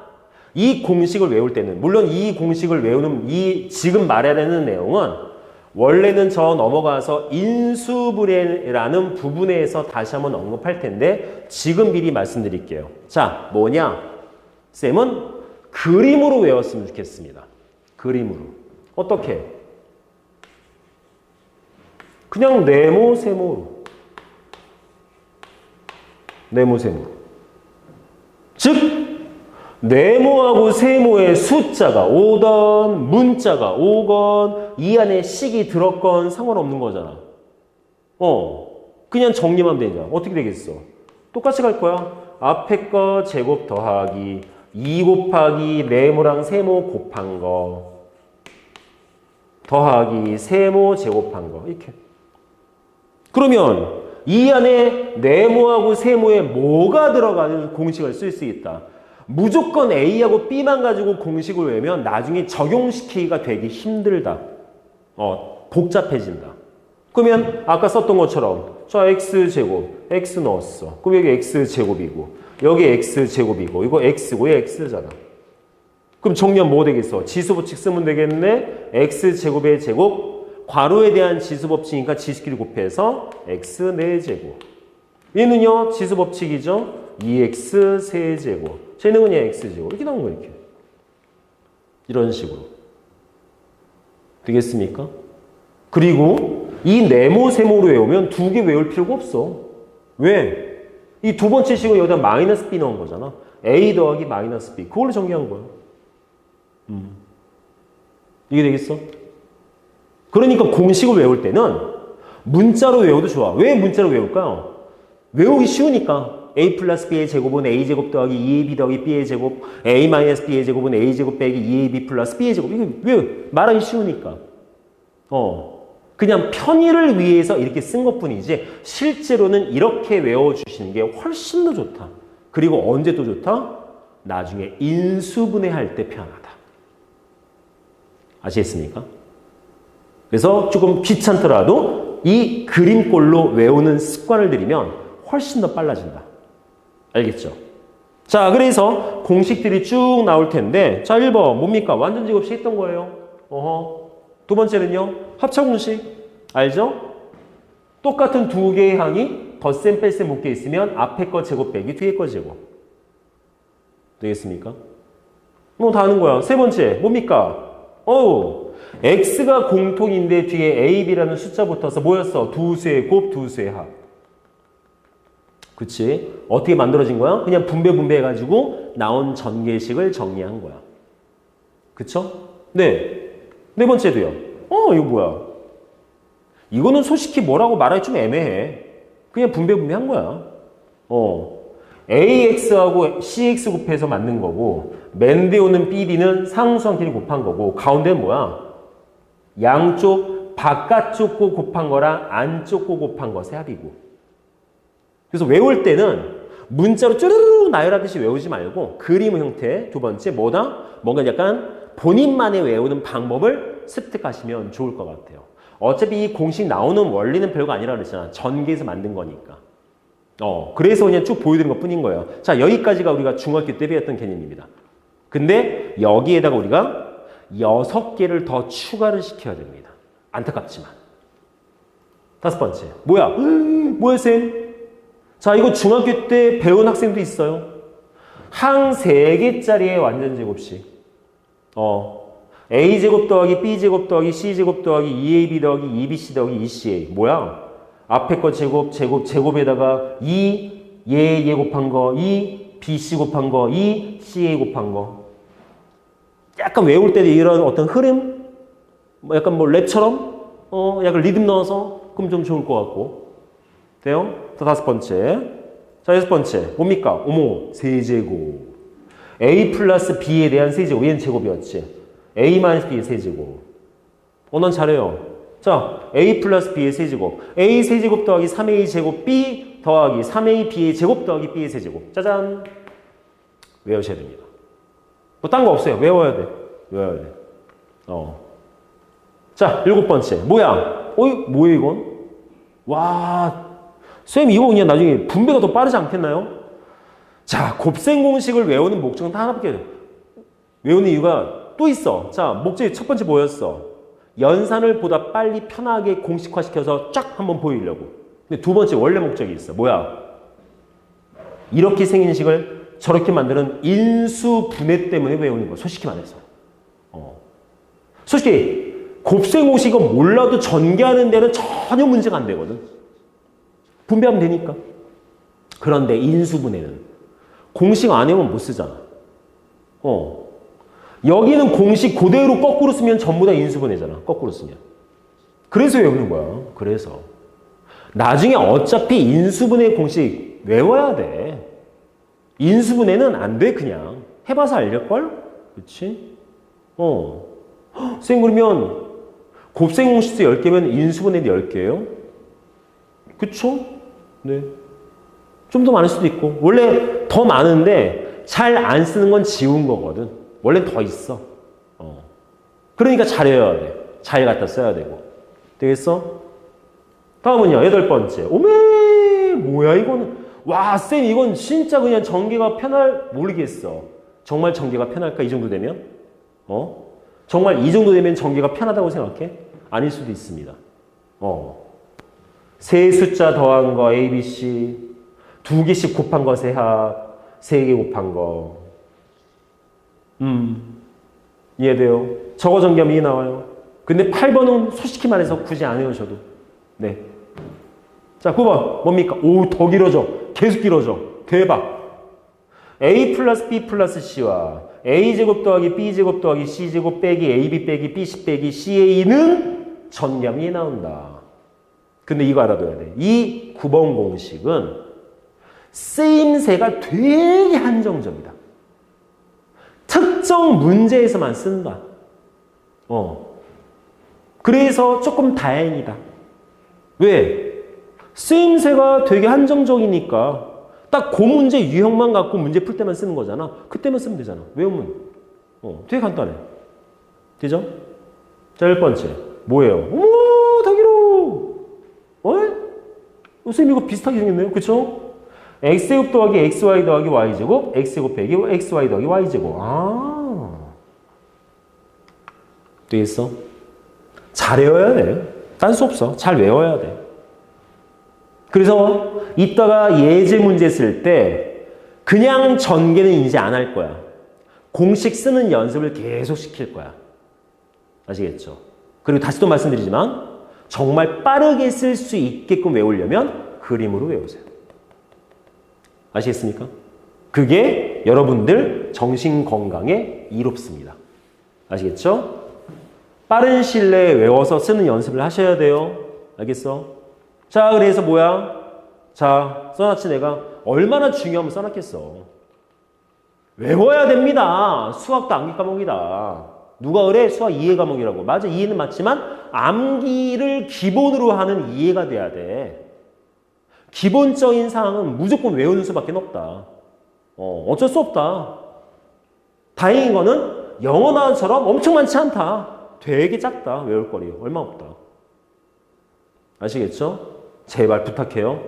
이 공식을 외울 때는 물론 이 공식을 외우는 이 지금 말해야 되는 내용은 원래는 저 넘어가서 인수분해라는 부분에서 다시 한번 언급할 텐데 지금 미리 말씀드릴게요. 자, 뭐냐? 쌤은 그림으로 외웠으면 좋겠습니다. 그림으로. 어떻게? 그냥 네모, 세모로. 네모, 세모로. 즉 네모하고 세모의 숫자가 오건 문자가 오건 이 안에 식이 들었건 상관없는 거잖아. 그냥 정리만 되잖아. 어떻게 되겠어? 똑같이 갈 거야. 앞에 거 제곱 더하기 2 곱하기 네모랑 세모 곱한 거 더하기 세모 제곱한 거 이렇게. 그러면 이 안에 네모하고 세모에 뭐가 들어가는 공식을 쓸 수 있다. 무조건 A하고 B만 가지고 공식을 외우면 나중에 적용시키기가 되게 힘들다. 복잡해진다. 그러면 아까 썼던 것처럼 자 X제곱, X 넣었어. 그럼 여기 X제곱이고 여기 X제곱이고 이거 X고 얘 X잖아. 그럼 정리하면 뭐 되겠어? 지수법칙 쓰면 되겠네. X제곱의 제곱 괄호에 대한 지수법칙이니까 지수끼리 곱해서 X 4제곱. 얘는요 지수법칙이죠. 2X 세제곱. 쟤는 그냥 X제곱. 이렇게 나온 거야 이렇게. 이런 식으로. 되겠습니까? 그리고 이 네모 세모로 외우면 두 개 외울 필요가 없어. 왜? 이 두 번째 식은 여기다 마이너스 B 넣은 거잖아. A 더하기 마이너스 B. 그걸로 정리한 거야. 이게 되겠어? 그러니까 공식을 외울 때는 문자로 외워도 좋아. 왜 문자로 외울까요? 외우기 쉬우니까. A 플러스 B의 제곱은 A제곱 더하기 2AB 더하기 B의 제곱, A 마이너스 B의 제곱은 A제곱 빼기 2AB 플러스 B의 제곱. 이거 왜? 말하기 쉬우니까. 그냥 편의를 위해서 이렇게 쓴 것뿐이지 실제로는 이렇게 외워주시는 게 훨씬 더 좋다. 그리고 언제 또 좋다? 나중에 인수분해할 때 편하다. 아시겠습니까? 그래서 조금 귀찮더라도 이 그림꼴로 외우는 습관을 들이면 훨씬 더 빨라진다. 알겠죠? 자, 그래서 공식들이 쭉 나올 텐데, 자, 1번 뭡니까? 완전 제곱식 했던 거예요. 두 번째는요, 합차공식. 알죠? 똑같은 두 개의 항이 덧셈 뺄셈 묶여 있으면 앞에 거 제곱 빼기 뒤에 거 제곱. 되겠습니까? 뭐 다 아는 거야. 세 번째 뭡니까? x가 공통인데 뒤에 a, b라는 숫자 붙어서 뭐였어? 두 수의 곱, 두 수의 합. 그치? 어떻게 만들어진 거야? 그냥 분배해가지고 나온 전개식을 정리한 거야. 그쵸? 네. 네 번째도요. 이거 뭐야? 이거는 솔직히 뭐라고 말하기 좀 애매해. 그냥 분배한 거야. AX하고 CX 곱해서 만든 거고, 맨데 오는 BD는 상수한끼리 곱한 거고, 가운데는 뭐야? 양쪽 바깥쪽 거 곱한 거랑 안쪽 거 곱한 것의 합이고. 그래서 외울 때는 문자로 쭈르르 나열하듯이 외우지 말고 그림 형태. 두 번째 뭐다? 뭔가 약간 본인만의 외우는 방법을 습득하시면 좋을 것 같아요. 어차피 이 공식 나오는 원리는 별거 아니라 그랬잖아. 전개해서 만든 거니까. 그래서 그냥 쭉 보여드린 것 뿐인 거예요. 자, 여기까지가 우리가 중학교 때 배웠던 개념입니다. 근데 여기에다가 우리가 6개를 더 추가를 시켜야 됩니다. 안타깝지만. 다섯 번째. 뭐야, 쌤? 자, 이거 중학교 때 배운 학생도 있어요. 항 3개짜리의 완전 제곱식. a제곱 더하기 b제곱 더하기 c제곱 더하기 2ab 더하기 2bc 더하기 2ca. 뭐야? 앞에 거 제곱에다가 2, 얘 곱한 거, 2, bc 곱한 거, 2, ca 곱한 거. 약간 외울 때도 이런 어떤 흐름? 약간 랩처럼? 약간 리듬 넣어서? 그럼 좀 좋을 것 같고. 돼요? 다섯 번째. 자, 여섯 번째. 뭡니까? 세제곱. a 플러스 b에 대한 세제곱. 얘는 제곱이었지. a 마이너스 b의 세제곱. 넌 잘해요. 자, a 플러스 b의 세제곱. a 세제곱 더하기 3a 제곱 b 더하기 3a b의 제곱 더하기 b의 세제곱. 짜잔. 외우셔야 됩니다. 딴 거 없어요. 외워야 돼. 자, 일곱 번째. 뭐야? 뭐야 이건? 와, 쌤 이거 그냥 나중에 분배가 더 빠르지 않겠나요? 자, 곱셈 공식을 외우는 목적은 다 하나밖에 외우는 이유가 또 있어. 자, 목적이 첫 번째 뭐였어? 연산을 보다 빨리 편하게 공식화시켜서 쫙 한번 보이려고. 근데 두 번째 원래 목적이 있어. 뭐야? 이렇게 생긴 식을 저렇게 만드는 인수분해 때문에 외우는 거. 솔직히 말해서. 솔직히 곱셈 공식은 몰라도 전개하는 데는 전혀 문제가 안 되거든. 분배하면 되니까. 그런데 인수분해는 공식 안 외우면 못 쓰잖아. 여기는 공식 그대로 거꾸로 쓰면 전부 다 인수분해잖아. 거꾸로 쓰면. 그래서 외우는 거야. 그래서. 나중에 어차피 인수분해 공식 외워야 돼. 인수분해는 안 돼, 그냥. 해봐서 알릴걸? 그치? 쌤, 그러면 곱셈 공식수 10개면 인수분해도 10개예요? 그쵸? 네. 좀 더 많을 수도 있고. 원래 더 많은데 잘 안 쓰는 건 지운 거거든. 원래 더 있어. 그러니까 잘 외워야 돼. 잘 갖다 써야 되고. 되겠어? 다음은요. 여덟 번째. 뭐야 이거는. 와, 쌤 이건 진짜 그냥 전개가 모르겠어. 정말 전개가 편할까? 이 정도 되면? 정말 이 정도 되면 전개가 편하다고 생각해? 아닐 수도 있습니다. 세 숫자 더한 거 A, B, C, 2개씩 곱한 것의 합, 3개 곱한 거. 이해돼요? 저거 전개하면 이해 나와요. 근데 8번은 솔직히 말해서 굳이 안 외우셔도. 네. 자, 9번 뭡니까? 더 길어져. 계속 길어져. 대박. A 플러스 B 플러스 C와 A제곱 더하기 B제곱 더하기 C제곱 빼기 AB 빼기 BC 빼기 CA는 전개함이 나온다. 근데 이거 알아둬야 돼. 이 9번 공식은 쓰임새가 되게 한정적이다. 특정 문제에서만 쓴다. 그래서 조금 다행이다. 왜? 쓰임새가 되게 한정적이니까 딱 그 문제 유형만 갖고 문제 풀 때만 쓰는 거잖아. 그때만 쓰면 되잖아. 외우면. 되게 간단해. 되죠? 자, 1번째. 뭐예요? 어머, 다 길어. 선생님 이거 비슷하게 생겼네요. 그쵸? x제곱 더하기 xy 더하기 y제곱, x제곱 빼기 xy 더하기 y제곱. 되겠어? 잘 외워야 돼. 딴 수 없어. 잘 외워야 돼. 그래서 이따가 예제 문제 쓸 때 그냥 전개는 이제 안 할 거야. 공식 쓰는 연습을 계속 시킬 거야. 아시겠죠? 그리고 다시 또 말씀드리지만 정말 빠르게 쓸 수 있게끔 외우려면 그림으로 외우세요. 아시겠습니까? 그게 여러분들 정신 건강에 이롭습니다. 아시겠죠? 빠른 시일 내에 외워서 쓰는 연습을 하셔야 돼요. 알겠어? 자, 그래서 뭐야? 자, 써놨지 내가. 얼마나 중요하면 써놨겠어. 외워야 됩니다. 수학도 암기 과목이다. 누가 그래? 수학 이해 과목이라고. 맞아, 이해는 맞지만 암기를 기본으로 하는 이해가 돼야 돼. 기본적인 사항은 무조건 외우는 수밖에 없다. 어쩔 수 없다. 다행인 거는 영어 단어처럼 엄청 많지 않다. 되게 작다. 외울 거리 얼마 없다. 아시겠죠? 제발 부탁해요.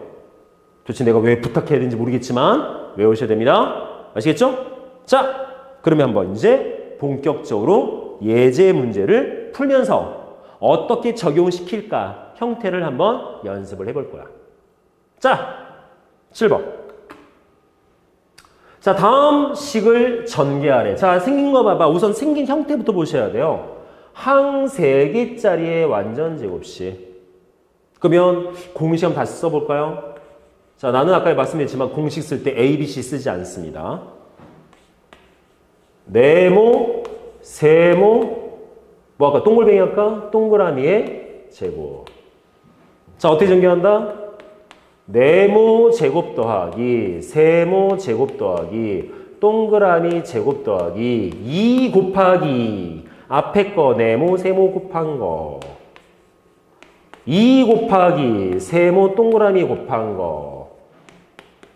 도대체 내가 왜 부탁해야 되는지 모르겠지만 외우셔야 됩니다. 아시겠죠? 자, 그러면 한번 이제 본격적으로 예제 문제를 풀면서 어떻게 적용시킬까 형태를 한번 연습을 해볼 거야. 자, 7번. 자, 다음 식을 전개하래. 자, 생긴 거 봐봐. 우선 생긴 형태부터 보셔야 돼요. 항 3개짜리의 완전 제곱식. 그러면 공식 한번 다시 써볼까요? 자, 나는 아까 말씀드렸지만 공식 쓸 때 A, B, C 쓰지 않습니다. 네모, 세모, 뭐 아까 동글뱅이 할까? 동그라미의 제곱. 자, 어떻게 전개한다? 네모 제곱 더하기 세모 제곱 더하기 동그라미 제곱 더하기 2 곱하기 앞에 거 네모 세모 곱한 거 2 곱하기 세모 동그라미 곱한 거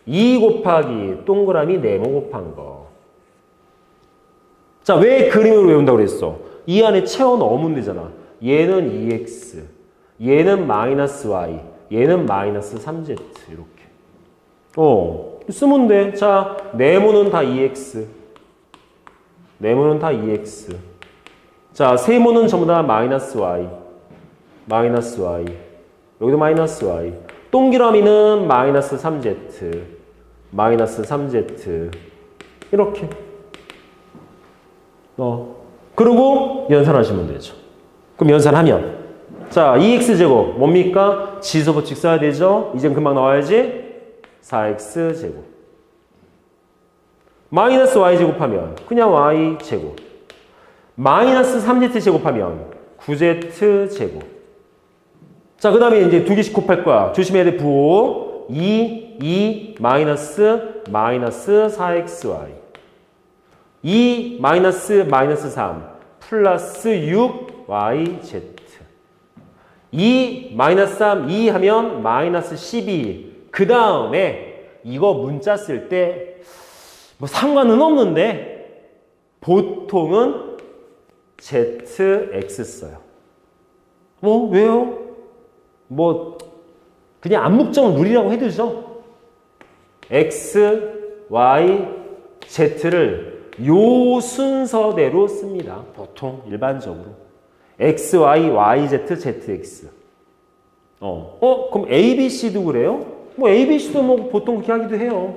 2 곱하기 동그라미 네모 곱한 거. 자, 왜 그림으로 외운다고 그랬어? 이 안에 채워 넣으면 되잖아. 얘는 2x, 얘는 마이너스 y, 얘는 마이너스 3z 이렇게. 쓰면 돼. 자, 네모는 다 2x. 네모는 다 2x. 자, 세모는 전부 다 마이너스 y. 마이너스 y. 여기도 마이너스 y. 동그라미는 마이너스 3z. 마이너스 3z. 이렇게. 그리고 연산하시면 되죠. 그럼 연산하면. 자, 2x제곱 뭡니까? 지수법칙 써야 되죠? 이젠 금방 나와야지. 4x제곱. 마이너스 y제곱하면 그냥 y제곱. 마이너스 3z제곱하면 9z제곱. 자, 그 다음에 이제 두 개씩 곱할 거야. 조심해야 돼. 부호. 2 마이너스 4xy. 2 마이너스 3 플러스 6yz. 2 마이너스 3 2 하면 마이너스 12. 그 다음에 이거 문자 쓸 때 뭐 상관은 없는데 보통은 zx 써요. 왜요? 그냥 암묵적 룰이라고 해두죠. x, y, z를 요 순서대로 씁니다. 보통 일반적으로. x, y, y, z, zx. 그럼 a, b, c도 그래요? a, b, c도 보통 그렇게 하기도 해요.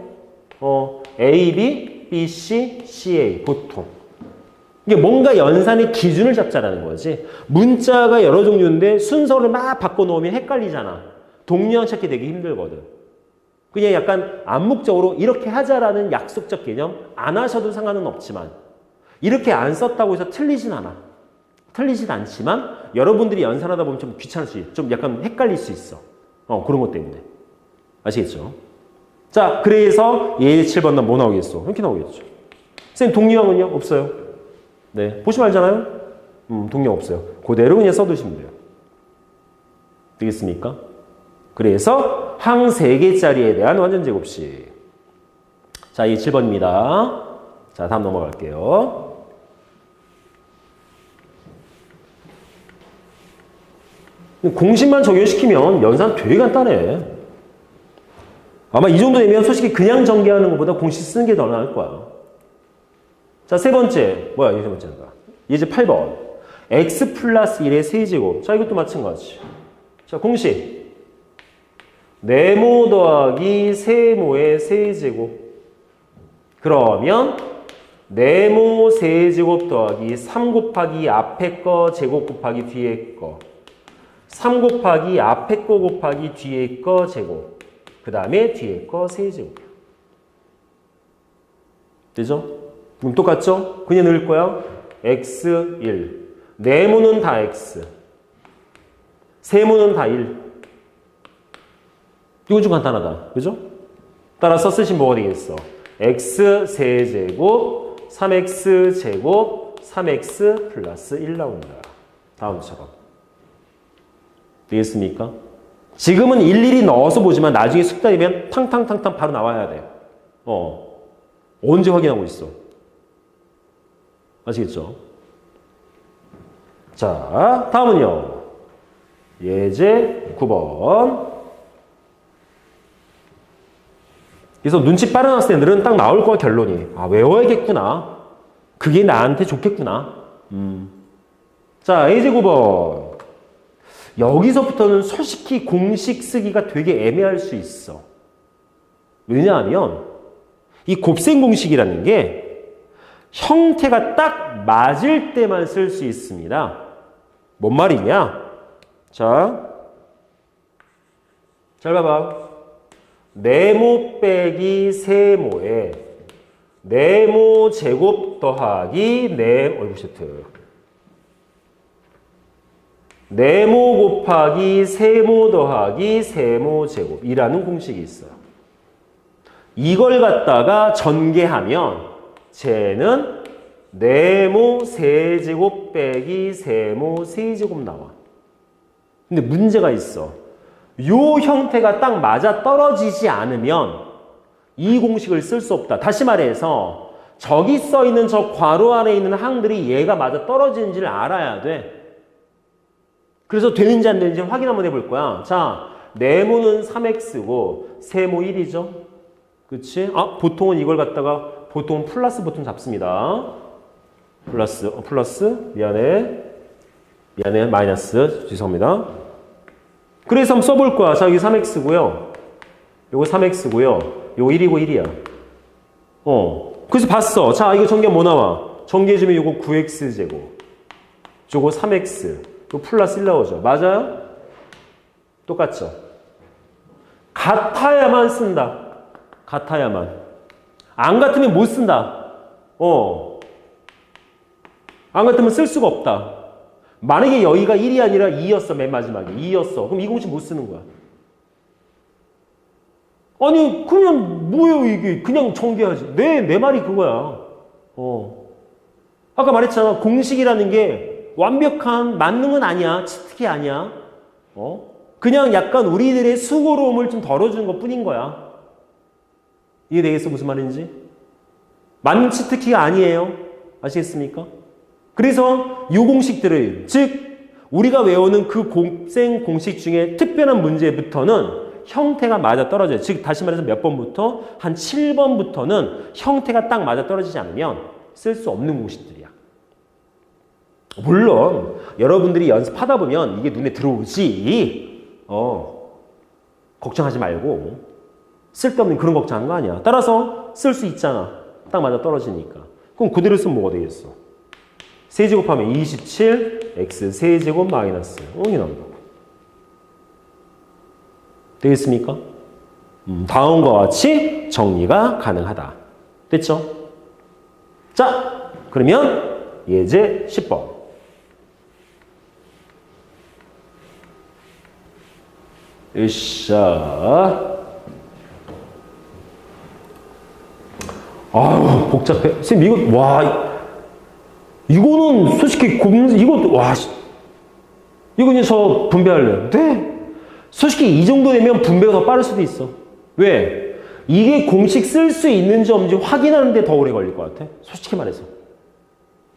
a, b, b, c, c, a 보통. 이게 뭔가 연산의 기준을 잡자라는 거지. 문자가 여러 종류인데 순서를 막 바꿔놓으면 헷갈리잖아. 동량 찾기 되게 힘들거든. 그냥 약간 암묵적으로 이렇게 하자라는 약속적 개념 안 하셔도 상관은 없지만 이렇게 안 썼다고 해서 틀리진 않아. 틀리진 않지만 여러분들이 연산하다 보면 좀 귀찮을 수 있어. 좀 약간 헷갈릴 수 있어. 그런 것 때문에. 아시겠죠? 자, 그래서 예제 7번은 뭐 나오겠어? 이렇게 나오겠죠. 선생님, 동류형은요? 없어요. 네. 보시면 알잖아요? 동류형 없어요. 그대로 그냥 써두시면 돼요. 되겠습니까? 그래서 항 3개짜리에 대한 완전 제곱식. 자, 이 7번입니다. 자, 다음 넘어갈게요. 공식만 적용시키면 연산 되게 간단해. 아마 이 정도 되면 솔직히 그냥 전개하는 것보다 공식 쓰는 게 더 나을 거야. 자, 세 번째. 뭐야, 이게 세 번째인가? 이제 8번. x 플러스 1의 세제곱. 자, 이것도 마찬가지. 자, 공식. 네모 더하기 세모의 세제곱. 그러면 네모 세제곱 더하기 3 곱하기 앞에 거 제곱 곱하기 뒤에 거. 3 곱하기 앞에 거 곱하기 뒤에 거 제곱. 그 다음에 뒤에 거 세제곱. 되죠? 그럼 똑같죠? 그냥 넣을 거야. x1. 네모는 다 x. 세모는 다 1. 이건 좀 간단하다. 그죠? 따라서 쓰시면 뭐가 되겠어? x 세제곱 3x 제곱 3x 플러스 1 나온다. 다음처럼. 되겠습니까? 지금은 일일이 넣어서 보지만 나중에 숙달이면 탕탕탕탕 바로 나와야 돼. 언제 확인하고 있어? 아시겠죠? 자, 다음은요. 예제 9번. 그래서 눈치 빠른 학생들은 딱 나올 거야, 결론이. 아, 외워야겠구나. 그게 나한테 좋겠구나. 자, 예제 9번. 여기서부터는 솔직히 공식 쓰기가 되게 애매할 수 있어. 왜냐하면 이 곱셈 공식이라는 게 형태가 딱 맞을 때만 쓸 수 있습니다. 뭔 말이냐? 자, 잘 봐봐. 네모 빼기 세모에 네모 제곱 더하기 네모 곱하기 세모 더하기 세모 제곱이라는 공식이 있어요. 이걸 갖다가 전개하면 쟤는 네모 세제곱 빼기 세모 세제곱 나와. 근데 문제가 있어. 요 형태가 딱 맞아 떨어지지 않으면 이 공식을 쓸 수 없다. 다시 말해서 저기 써 있는 저 괄호 안에 있는 항들이 얘가 맞아 떨어지는지를 알아야 돼. 그래서 되는지 안 되는지 확인 한번 해볼 거야. 자, 네모는 3x고 세모 1이죠. 그치? 아, 보통은 이걸 갖다가 보통은 플러스 버튼 잡습니다. 플러스 미안해 마이너스 죄송합니다. 그래서 한번 써볼 거야. 자, 여기 3x고요. 요거 3x고요. 요거 1이고 1이야. 그래서 봤어. 자, 이거 전개 뭐 나와? 전개해주면 요거 9x제곱. 요거 3x. 요 플러스 1 나오죠. 맞아요? 똑같죠? 같아야만 쓴다. 같아야만. 안 같으면 못 쓴다. 안 같으면 쓸 수가 없다. 만약에 여기가 1이 아니라 2였어. 맨 마지막에 2였어. 그럼 이 공식 못 쓰는 거야. 아니 그냥 뭐예요 이게. 그냥 전개하지. 내 말이 그거야. 아까 말했잖아. 공식이라는 게 완벽한 만능은 아니야. 치트키 아니야. 그냥 약간 우리들의 수고로움을 좀 덜어주는 것 뿐인 거야. 이해되겠어? 무슨 말인지? 만능 치트키가 아니에요. 아시겠습니까? 그래서 이 공식들을, 즉 우리가 외우는 그 곱셈 공식 중에 특별한 문제부터는 형태가 맞아 떨어져요. 즉 다시 말해서 몇 번부터? 한 7번부터는 형태가 딱 맞아 떨어지지 않으면 쓸 수 없는 공식들이야. 물론 여러분들이 연습하다 보면 이게 눈에 들어오지. 걱정하지 말고. 쓸데없는 그런 걱정하는 거 아니야. 따라서 쓸 수 있잖아. 딱 맞아 떨어지니까. 그럼 그대로 쓰면 뭐가 되겠어? 세제곱하면 27 x 세제곱 마이너스 0이 나온다고. 되겠습니까? 다음과 같이 정리가 가능하다. 됐죠? 자, 그러면 예제 10번. 으쌰. 아유, 복잡해. 선생님, 이거, 와, 이거는 솔직히 이거 이제 저 분배할래요. 네. 솔직히 이 정도 되면 분배가 더 빠를 수도 있어. 왜? 이게 공식 쓸 수 있는지 없는지 확인하는데 더 오래 걸릴 것 같아. 솔직히 말해서.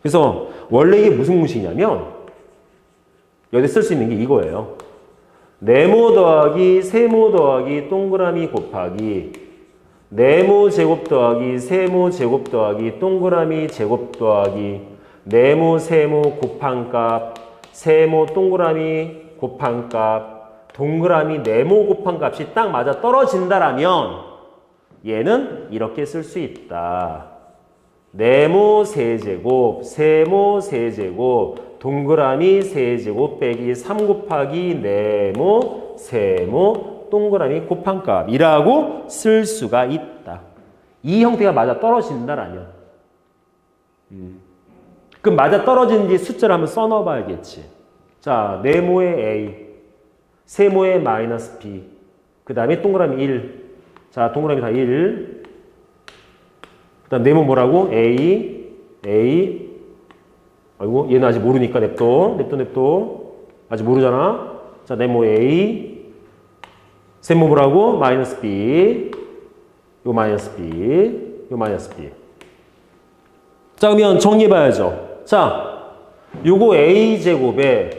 그래서 원래 이게 무슨 공식이냐면 여기 쓸 수 있는 게 이거예요. 네모 더하기 세모 더하기 동그라미 곱하기 네모 제곱 더하기 세모 제곱 더하기 동그라미 제곱 더하기 네모 세모 곱한 값 세모 동그라미 곱한 값 동그라미 네모 곱한 값이 딱 맞아 떨어진다라면 얘는 이렇게 쓸 수 있다. 네모 세제곱 세모 세제곱 동그라미 세제곱 빼기 3 곱하기 네모 세모 동그라미 곱한 값이라고 쓸 수가 있다. 이 형태가 맞아 떨어진다라면 그럼 맞아 떨어지는지 숫자를 한번 써넣어 봐야겠지. 자, 네모의 A 세모의 마이너스 B 그 다음에 동그라미 1 자, 동그라미 다 1 그 다음 네모 뭐라고? A 아이고 얘는 아직 모르니까 냅둬 아직 모르잖아. 자, 네모 A 세모 뭐라고? 마이너스 B 요 마이너스 B 요 마이너스 B. 자, 그러면 정리해봐야죠. 자, 요거 A제곱에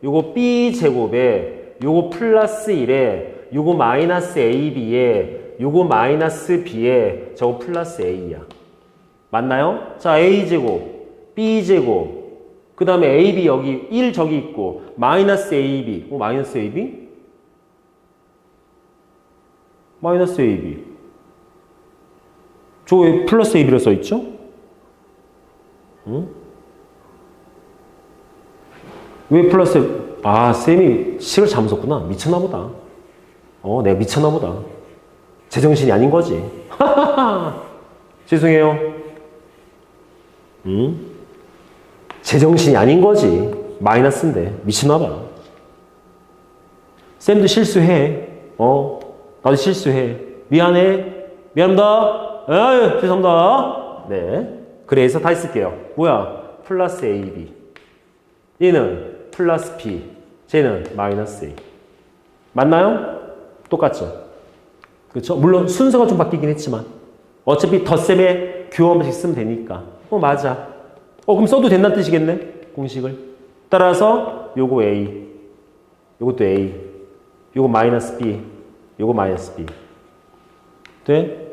요거 B제곱에 요거 플러스 1에 요거 마이너스 AB에 요거 마이너스 B에 저거 플러스 A야. 맞나요? 자, A제곱 B제곱 그 다음에 AB 여기 1 저기 있고 마이너스 AB 마이너스 AB? 마이너스 AB 저 왜 플러스 AB로 써있죠? 응? 왜 플러스 쌤이 식을 잘못 썼구나. 미쳤나 보다. 내가 미쳤나 보다. 제정신이 아닌 거지. 죄송해요. 제정신이 아닌 거지. 마이너스인데 미쳤나 봐. 쌤도 실수해. 나도 실수해. 미안합니다. 죄송합니다. 네. 그래서 다시 쓸게요. 뭐야? 플러스 AB. 얘는 플러스 B. 쟤는 마이너스 A. 맞나요? 똑같죠? 그렇죠? 물론 순서가 좀 바뀌긴 했지만 어차피 덧셈에 규어 한 번씩 쓰면 되니까. 맞아. 그럼 써도 된다는 뜻이겠네? 공식을. 따라서 요거 A. 요것도 A. 요거 마이너스 B. 요거 마이너스 B. 돼?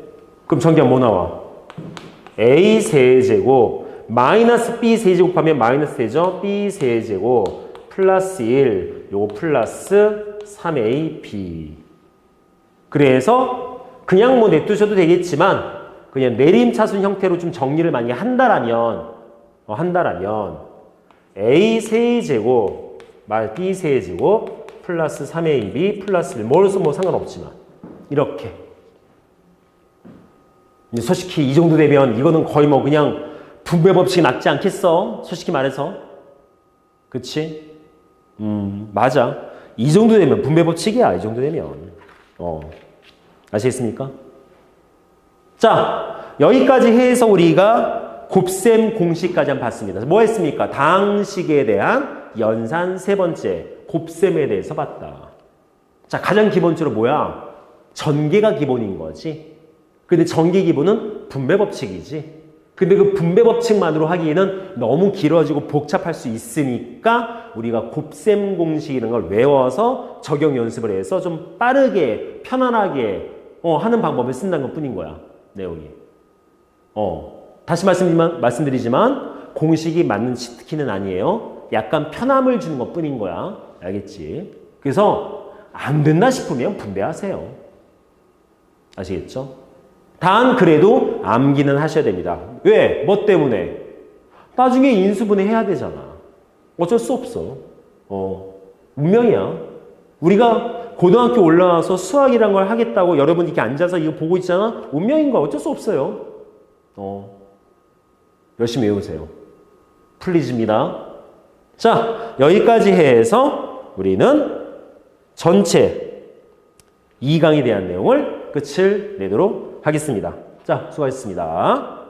그럼 전기가 뭐 나와? A 세제곱 마이너스 B 세제곱하면 마이너스 되죠? B 세제곱 플러스 1 요거 플러스 3AB. 그래서 그냥 뭐 냅두셔도 되겠지만 그냥 내림차순 형태로 좀 정리를 만약에 한다라면 A 세제곱 B 세제곱 플러스 3AB 플러스 1 뭘 써도 뭐 상관없지만 이렇게 솔직히 이 정도 되면 이거는 거의 뭐 그냥 분배 법칙이 맞지 않겠어? 솔직히 말해서. 그치? 맞아. 이 정도 되면 분배 법칙이야. 이 정도 되면. 아시겠습니까? 자, 여기까지 해서 우리가 곱셈 공식까지 한번 봤습니다. 뭐 했습니까? 다항식에 대한 연산 세 번째 곱셈에 대해서 봤다. 자, 가장 기본적으로 뭐야? 전개가 기본인 거지. 근데 전개 기본은 분배 법칙이지. 근데 그 분배 법칙만으로 하기에는 너무 길어지고 복잡할 수 있으니까 우리가 곱셈 공식이라는 걸 외워서 적용 연습을 해서 좀 빠르게 편안하게 하는 방법을 쓴다는 것 뿐인 거야. 내용이. 다시 말씀드리지만 공식이 맞는 치트키는 아니에요. 약간 편함을 주는 것 뿐인 거야. 알겠지? 그래서 안 된다 싶으면 분배하세요. 아시겠죠? 단 그래도 암기는 하셔야 됩니다. 왜? 뭐 때문에? 나중에 인수분해 해야 되잖아. 어쩔 수 없어. 운명이야. 우리가 고등학교 올라와서 수학이란 걸 하겠다고 여러분 이렇게 앉아서 이거 보고 있잖아. 운명인 거야. 어쩔 수 없어요. 열심히 외우세요. 플리즈입니다. 자, 여기까지 해서 우리는 전체 2강에 대한 내용을 끝을 내도록 하겠습니다. 자, 수고하셨습니다.